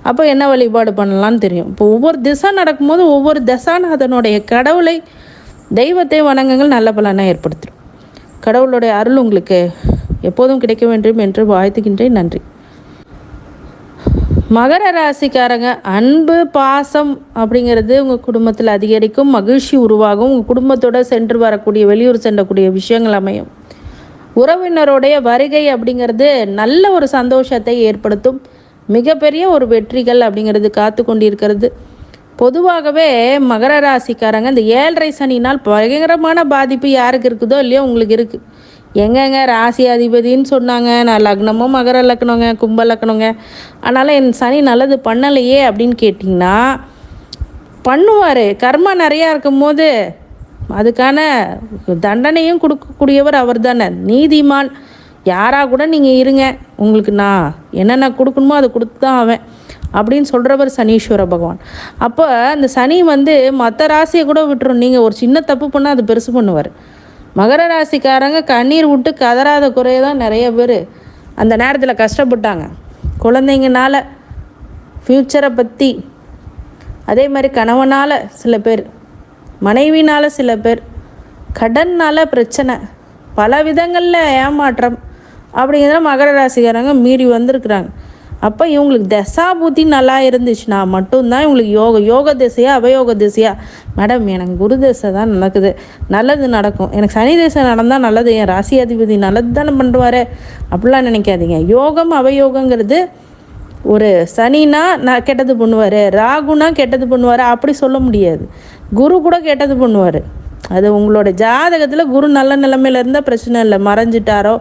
அப்போ என்ன வழிபாடு பண்ணலான்னு தெரியும். இப்போ ஒவ்வொரு திசை நடக்கும்போது ஒவ்வொரு தசாநாதனுடைய கடவுளை தெய்வத்தை வணங்குங்கள், நல்ல பலனை ஏற்படுத்திடும். கடவுளுடைய அருள் உங்களுக்கு எப்போதும் கிடைக்க வேண்டும் என்று வாழ்த்துகின்றேன். நன்றி. மகர ராசிக்காரங்க, அன்பு பாசம் அப்படிங்கிறது உங்கள் குடும்பத்தில் அதிகரிக்கும், மகிழ்ச்சி உருவாகும், உங்கள் குடும்பத்தோடு சென்று வரக்கூடிய வெளியூர் சென்றக்கூடிய விஷயங்கள் அமையும். உறவினருடைய வருகை அப்படிங்கிறது நல்ல ஒரு சந்தோஷத்தை ஏற்படுத்தும். மிகப்பெரிய ஒரு வெற்றிகள் அப்படிங்கிறது காத்து கொண்டிருக்கிறது. பொதுவாகவே மகர ராசிக்காரங்க இந்த 7.5 சனினால் பயங்கரமான பாதிப்பு யாருக்கு இருக்குதோ இல்லையோ உங்களுக்கு இருக்குது. எங்கங்க ராசி அதிபதின்னு சொன்னாங்க, நான் லக்னமும் மகர லக்னங்க, கும்ப லக்னங்க, அதனால் என் சனி நல்லது பண்ணலையே அப்படின்னு கேட்டிங்கன்னா பண்ணுவார். கர்மா நிறையா இருக்கும் போது அதுக்கான தண்டனையும் கொடுக்கக்கூடியவர் அவர் தானே, நீதிமான். யாராக கூட நீங்கள் இருங்க, உங்களுக்கு நான் என்னென்ன கொடுக்கணுமோ அதை கொடுத்து தான் ஆவேன் அப்படின்னு சொல்கிறவர் சனீஸ்வர பகவான். அப்போ அந்த சனி மற்ற ராசியை கூட விட்டுரும். நீங்கள் ஒரு சின்ன தப்பு பண்ணால் அது பெருசு பண்ணுவார். மகர ராசிக்காரங்க கண்ணீர் விட்டு கதறாத குறைய தான் நிறைய பேர் அந்த நேரத்தில் கஷ்டப்பட்டாங்க. குழந்தைங்கனால, ஃப்யூச்சரை பற்றி, அதே மாதிரி கணவனால் சில பேர், மனைவினால் சில பேர், கடனால் பிரச்சனை, பல விதங்களில் ஏமாற்றம் அப்படிங்கிற மகர ராசிக்காரங்க மீறி வந்திருக்கிறாங்க. அப்போ இவங்களுக்கு தசா புத்தி நல்லா இருந்துச்சுன்னா மட்டும்தான் இவங்களுக்கு யோக திசையா அவயோக திசையா, மேடம் எனக்கு குரு திசை தான் நடக்குது, நல்லது நடக்கும், எனக்கு சனி திசை நடந்தால் நல்லது, என் ராசி அதிபதி நல்லது தானே பண்ணுவார் அப்படிலாம் நினைக்காதீங்க. யோகம் அவயோகங்கிறது ஒரு சனினா நான் கெட்டது பண்ணுவார், ராகுனா கெட்டது பண்ணுவார் அப்படி சொல்ல முடியாது. குரு கூட கெட்டது பண்ணுவார். அது உங்களோட ஜாதகத்தில் குரு நல்ல நிலைமையில் இருந்தால் பிரச்சனை இல்லை. மறைஞ்சிட்டாரோ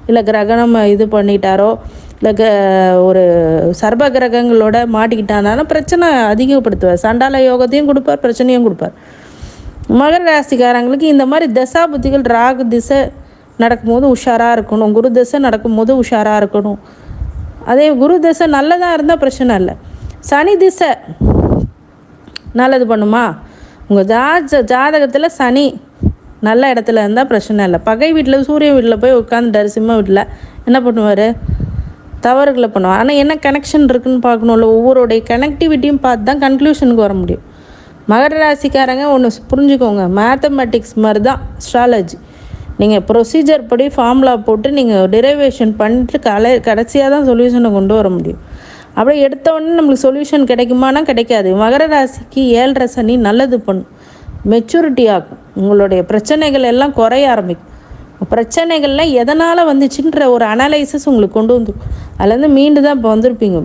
இல்லை கிரகணம் இது பண்ணிட்டாரோ இல்லை ஒரு சர்ப கிரகங்களோட மாட்டிக்கிட்டானாலும் பிரச்சனை அதிகப்படுத்துவார். சண்டால யோகத்தையும் கொடுப்பார், பிரச்சனையும் கொடுப்பார். மகர ராசிக்காரங்களுக்கு இந்த மாதிரி தசா புத்திகள் ராகு திசை நடக்கும்போது உஷாராக இருக்கணும், குரு திசை நடக்கும்போது உஷாராக இருக்கணும். அதே குரு திசை நல்லதாக இருந்தால் பிரச்சனை இல்லை. சனி திசை நல்லது பண்ணுமா? உங்கள் ஜாதகத்தில் சனி நல்ல இடத்துல இருந்தால் பிரச்சனை இல்லை. பகை வீட்டில் சூரிய வீட்டில் போய் உட்காந்துட்டார், சிம்ம வீட்டில் என்ன பண்ணுவார்? தவறுகளை பண்ணுவார். ஆனால் என்ன கனெக்ஷன் இருக்குதுன்னு பார்க்கணும்ல, ஒவ்வொருடைய கனெக்டிவிட்டியும் பார்த்து தான் கன்க்ளூஷனுக்கு வர முடியும். மகர ராசிக்காரங்க ஒன்று புரிஞ்சுக்கோங்க, மேத்தமெட்டிக்ஸ் மாதிரி தான் அஸ்ட்ராலஜி. நீங்கள் ப்ரொசீஜர் படி ஃபார்முலா போட்டு நீங்கள் டெரிவேஷன் பண்ணிட்டு கடைசியாக தான் சொல்யூஷனை கொண்டு வர முடியும். அப்படியே எடுத்தோடனே நம்மளுக்கு சொல்யூஷன் கிடைக்குமானா கிடைக்காது. மகர ராசிக்கு 7.5 சனி நல்லது பண்ணும், மெச்சூரிட்டி ஆகும், உங்களுடைய பிரச்சனைகள் எல்லாம் குறைய ஆரம்பிக்கும். பிரச்சனைகள்லாம் எதனால் வந்துச்சுன்ற ஒரு அனலைசிஸ் உங்களுக்கு கொண்டு வந்து அதுலேருந்து மீண்டு தான் இப்போ வந்திருப்பீங்க.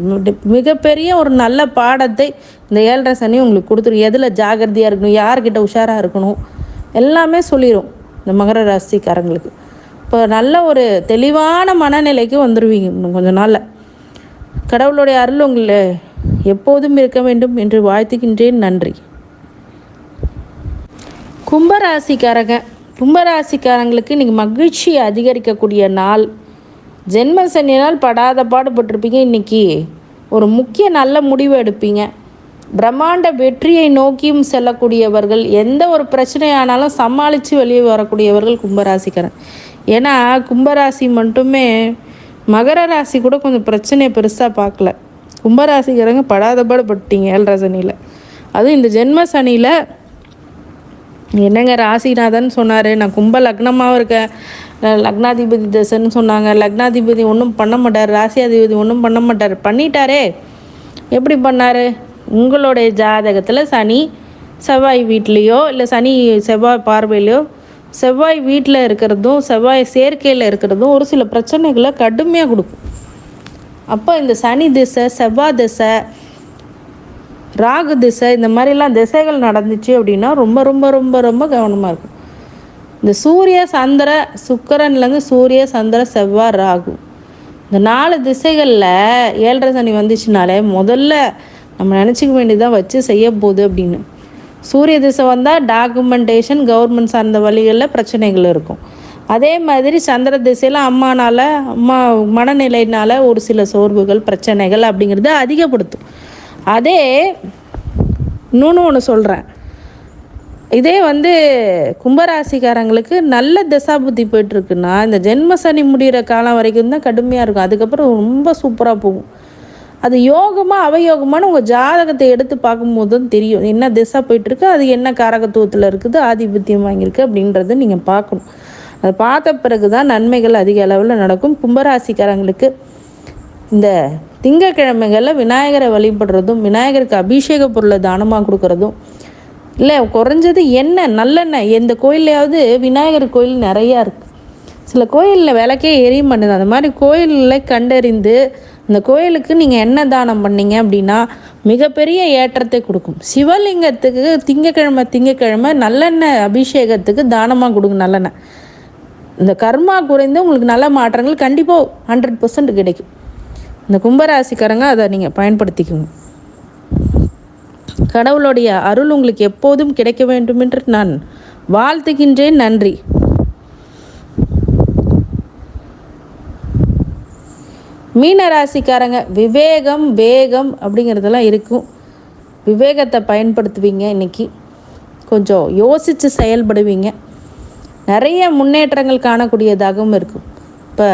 மிகப்பெரிய ஒரு நல்ல பாடத்தை இந்த 7.5 சனி உங்களுக்கு கொடுத்துரும். எதில் ஜாகிரதையாக இருக்கணும், யார்கிட்ட உஷாராக இருக்கணும் எல்லாமே சொல்லிடும் இந்த மகர ராசிக்காரங்களுக்கு. இப்போ நல்ல ஒரு தெளிவான மனநிலைக்கு வந்துடுவீங்க இன்னும் கொஞ்சம் நாளில். கடவுளுடைய அருள் உங்களை எப்போதும் இருக்க வேண்டும் என்று வாழ்த்துகின்றேன். நன்றி. கும்பராசிக்காரங்களுக்கு இன்றைக்கி மகிழ்ச்சி அதிகரிக்கக்கூடிய நாள். ஜென்ம சனியினால் படாத பாடுபட்டிருப்பீங்க. இன்றைக்கி ஒரு முக்கிய நல்ல முடிவு எடுப்பீங்க. பிரம்மாண்ட வெற்றியை நோக்கியும் செல்லக்கூடியவர்கள், எந்த ஒரு பிரச்சனையானாலும் சமாளித்து வெளியே வரக்கூடியவர்கள் கும்பராசிக்காரன். ஏன்னா கும்பராசி மட்டுமே, மகர ராசி கூட கொஞ்சம் பிரச்சனையை பெருசாக பார்க்கல. கும்பராசிக்காரங்க படாத பாடுபட்டீங்க 7.5 சனியில். அதுவும் இந்த ஜென்ம சனியில் என்னங்க ராசிநாதன் சொன்னார், நான் கும்ப லக்னமாகவும் இருக்கேன், லக்னாதிபதி தசைன்னு சொன்னாங்க. லக்னாதிபதி ஒன்றும் பண்ண மாட்டார், ராசியாதிபதி ஒன்றும் பண்ண மாட்டார். பண்ணிட்டாரே. எப்படி பண்ணார்? உங்களுடைய ஜாதகத்தில் சனி செவ்வாய் வீட்லேயோ இல்லை சனி செவ்வாய் பார்வையிலையோ, செவ்வாய் வீட்டில் இருக்கிறதும் செவ்வாய் சேர்க்கையில் இருக்கிறதும் ஒரு சில பிரச்சனைகளை கடுமையாக கொடுக்கும். அப்போ இந்த சனி திசை, செவ்வாய் திசை, ராகு திசை, இந்த மாதிரிலாம் திசைகள் நடந்துச்சு அப்படின்னா ரொம்ப ரொம்ப ரொம்ப ரொம்ப கவனமாக இருக்கும். இந்த சூரிய சந்திர சுக்கிரன்லேருந்து சூரிய சந்திர செவ்வாய் ராகு இந்த 4 திசைகளில் 7.5 சனி வந்துச்சுனாலே முதல்ல நம்ம நினச்சிக்க வேண்டியதான் வச்சு செய்ய போகுது அப்படின்னு. சூரிய திசை வந்தால் டாக்குமெண்டேஷன், கவர்மெண்ட் சார்ந்த வழிகளில் பிரச்சனைகள் இருக்கும். அதே மாதிரி சந்திர திசையில் அம்மா மனநிலையினால் ஒரு சில சோர்வுகள், பிரச்சனைகள் அப்படிங்கிறத அதிகப்படுத்தும். அதே இன்னொன்று ஒன்று சொல்கிறேன், இதே கும்பராசிக்காரங்களுக்கு நல்ல தசாபுத்தி போயிட்டுருக்குன்னா இந்த ஜென்ம சனி முடிகிற காலம் வரைக்கும் தான் கடுமையாக இருக்கும். அதுக்கப்புறம் ரொம்ப சூப்பராக போகும். அது யோகமாக அவயோகமான உங்கள் ஜாதகத்தை எடுத்து பார்க்கும்போது தான் தெரியும் என்ன திசை போயிட்டுருக்கு, அது என்ன காரகத்துவத்தில் இருக்குது, ஆதிபத்தியம் வாங்கியிருக்கு அப்படின்றத நீங்கள் பார்க்கணும். அதை பார்த்த பிறகு தான் நன்மைகள் அதிக அளவில் நடக்கும். கும்பராசிக்காரங்களுக்கு இந்த திங்கக்கிழமைகளில் விநாயகரை வழிபடுறதும், விநாயகருக்கு அபிஷேக பொருளை தானமாக கொடுக்குறதும், இல்லை குறைஞ்சது எண்ணெய் நல்லெண்ணெய், எந்த கோயிலையாவது விநாயகர் கோயில் நிறையா இருக்குது. சில கோயிலில் விளக்கே எரிய மாட்டேது. அந்த மாதிரி கோயிலில் கண்டறிந்து அந்த கோயிலுக்கு நீங்கள் எண்ணெய் தானம் பண்ணிங்க அப்படின்னா மிகப்பெரிய ஏற்றத்தை கொடுக்கும். சிவலிங்கத்துக்கு திங்கக்கிழமை நல்லெண்ணெய் அபிஷேகத்துக்கு தானமாக கொடுங்க. நல்லெண்ணெய் இந்த கர்மா குறைந்து உங்களுக்கு நல்ல மாற்றங்கள் கண்டிப்பாக 100% கிடைக்கும். இந்த கும்பராசிக்காரங்க அதை நீங்கள் பயன்படுத்திக்கோங்க. கடவுளுடைய அருள் உங்களுக்கு எப்போதும் கிடைக்க வேண்டும் என்று நான் வாழ்த்துகின்றேன். நன்றி. மீனராசிக்காரங்க விவேகம், வேகம் அப்படிங்கிறதெல்லாம் இருக்கும். விவேகத்தை பயன்படுத்துவீங்க. இன்றைக்கி கொஞ்சம் யோசித்து செயல்படுவீங்க. நிறைய முன்னேற்றங்கள் காணக்கூடியதாகவும் இருக்கும். இப்போ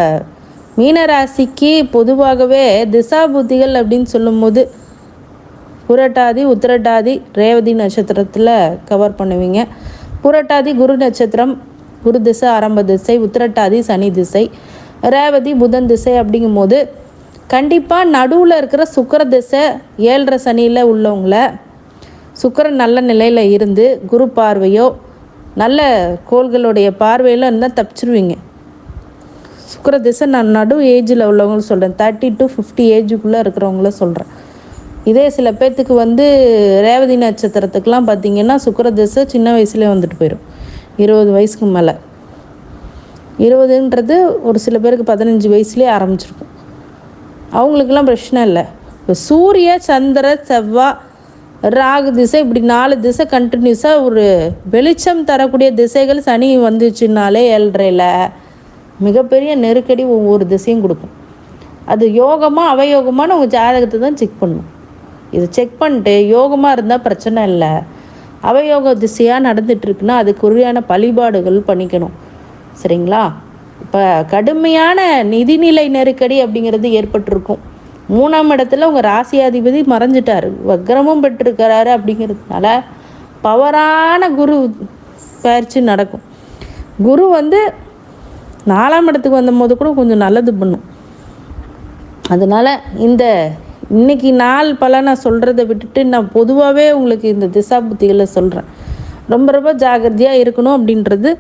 மீனராசிக்கு பொதுவாகவே திசா புத்திகள் அப்படின்னு சொல்லும்போது புரட்டாதி, உத்திரட்டாதி, ரேவதி நட்சத்திரத்தில் கவர் பண்ணுவீங்க. புரட்டாதி குரு நட்சத்திரம், குரு திசை ஆரம்ப திசை, உத்திரட்டாதி சனி திசை, ரேவதி புதன் திசை. அப்படிங்கும்போது கண்டிப்பாக நடுவில் இருக்கிற சுக்கிர திசை 7.5 சனியில் உள்ளவங்கள சுக்கிரன் நல்ல நிலையில் இருந்து குரு பார்வையோ நல்ல கோள்களுடைய பார்வையில் இருந்தால் தப்பிச்சிருவீங்க. சுக்கிர திசை நான் நடு ஏஜில் உள்ளவங்கள சொல்கிறேன், 30 to 50 ஏஜுக்குள்ளே இருக்கிறவங்கள சொல்கிறேன். இதே சில பேர்த்துக்கு ரேவதி நட்சத்திரத்துக்கெலாம் பார்த்திங்கன்னா சுக்கிர திசை சின்ன வயசுலேயே வந்துட்டு போயிடும். 20 வயசுக்கு மேலே, 20ன்றது ஒரு சில பேருக்கு 15 வயசுலேயே ஆரம்பிச்சிருக்கும். அவங்களுக்கெல்லாம் பிரச்சனை இல்லை. இப்போ சூரிய சந்திர செவ்வாய் ராகு திசை இப்படி 4 திசை கண்டினியூஸாக ஒரு வெளிச்சம் தரக்கூடிய திசைகள் சனி வந்துச்சுனாலே 7.5ல் மிகப்பெரிய நெருக்கடி ஒவ்வொரு திசையும் கொடுக்கும். அது யோகமாக அவயோகமான உங்கள் ஜாதகத்தை தான் செக் பண்ணணும். இது செக் பண்ணிட்டு யோகமாக இருந்தால் பிரச்சனை இல்லை, அவயோக திசையாக நடந்துகிட்ருக்குன்னா அதுக்குரியான வழிபாடுகள் பண்ணிக்கணும். சரிங்களா? இப்போ கடுமையான நிதிநிலை நெருக்கடி அப்படிங்கிறது ஏற்பட்டிருக்கும். 3ஆம் இடத்துல உங்கள் ராசியாதிபதி மறைஞ்சிட்டார், வக்ரமும் பெற்றிருக்கிறாரு. அப்படிங்கிறதுனால பவரான குரு பயிற்சி நடக்கும். குரு 4ஆம் இடத்துக்கு வந்தபோது கூட கொஞ்சம் நல்லது பண்ணும். அதனால் இன்றைக்கி நாள் பலனை சொல்கிறத விட்டுட்டு நான் பொதுவாகவே உங்களுக்கு இந்த திசா புத்திகளை சொல்கிறேன். ரொம்ப ரொம்ப ஜாகிரதையாக இருக்கணும் அப்படின்றது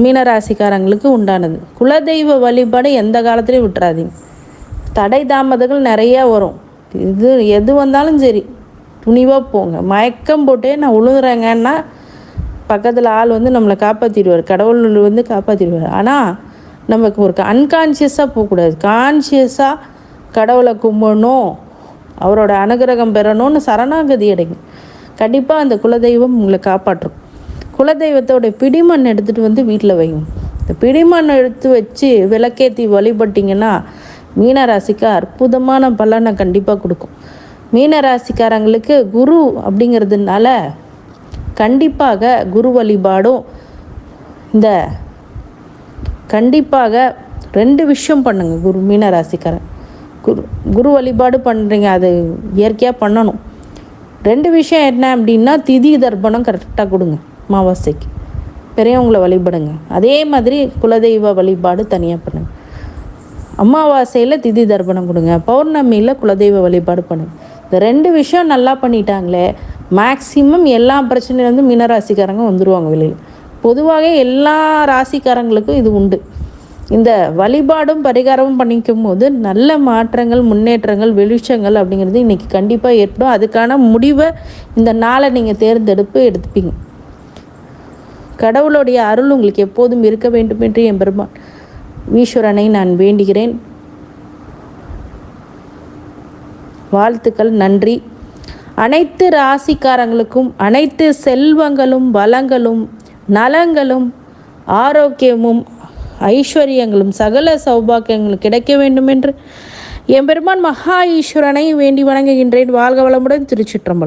மீனராசிக்காரங்களுக்கு உண்டானது. குலதெய்வ வழிபாடு எந்த காலத்துலேயும் விட்டுறாதீங்க. தடை தாமதங்கள் நிறையா வரும். எது வந்தாலும் சரி துணிவாக போங்க. மயக்கம் போட்டே நான் விழுகுறேங்கன்னா பக்கத்தில் ஆள் நம்மளை காப்பாற்றிடுவார், கடவுள் காப்பாற்றிடுவார். ஆனால் நமக்கு ஒரு அன்கான்ஷியஸாக போகக்கூடாது. கான்ஷியஸாக கடவுளை கும்பிடணும், அவரோட அனுகிரகம் பெறணும்னு சரணாகதி அடைங்க. கண்டிப்பாக அந்த குலதெய்வம் உங்களை காப்பாற்றும். குலதெய்வத்தோடைய பிடிமண் எடுத்துகிட்டு வீட்டில் வைங்க. இந்த பிடிமண் எடுத்து வச்சு விளக்கேற்றி வழிபட்டிங்கன்னா மீனராசிக்கு அற்புதமான பலனை கண்டிப்பாக கொடுக்கும். மீனராசிக்காரங்களுக்கு குரு அப்படிங்கிறதுனால கண்டிப்பாக குரு வழிபாடும் கண்டிப்பாக 2 விஷயம் பண்ணுங்கள். மீனராசிக்காரன் குரு வழிபாடு பண்ணுறீங்க, அது இயற்கையாக பண்ணணும். 2 விஷயம் என்ன அப்படின்னா, திதி தர்ப்பணம் கரெக்டாக கொடுங்க. அமாவாசைக்கு பெரியவங்களை வழிபடுங்க. அதே மாதிரி குலதெய்வ வழிபாடு தனியாக பண்ணுங்க. அமாவாசையில் திதி தர்ப்பணம் கொடுங்க, பௌர்ணமியில் குலதெய்வ வழிபாடு பண்ணுங்க. இந்த 2 விஷயம் நல்லா பண்ணிட்டாங்களே மேக்சிமம் எல்லா பிரச்சனையிலேருந்து மீனராசிக்காரங்க வந்துடுவாங்க வெளியில். பொதுவாக எல்லா ராசிக்காரங்களுக்கும் இது உண்டு. இந்த வழிபாடும் பரிகாரமும் பண்ணிக்கும் போது நல்ல மாற்றங்கள், முன்னேற்றங்கள், வெளிச்சங்கள் அப்படிங்கிறது இன்றைக்கி கண்டிப்பாக ஏற்படும். அதுக்கான முடிவை இந்த நாளை நீங்கள் எடுத்துப்பீங்க. கடவுளுடைய அருள் உங்களுக்கு எப்போதும் இருக்க வேண்டும் என்று எம்பெருமான் ஈஸ்வரனை நான் வேண்டுகிறேன். வாழ்த்துக்கள், நன்றி. அனைத்து ராசிக்காரங்களுக்கும் அனைத்து செல்வங்களும், வளங்களும், நலங்களும், ஆரோக்கியமும், ஐஸ்வர்யங்களும், சகல சௌபாக்கியங்களும் கிடைக்க வேண்டும் என்று எம்பெருமான் மகா ஈஸ்வரனை வேண்டி வணங்குகின்றேன். வாழ்க வளமுடன். திருச்சிற்றம்பலம்.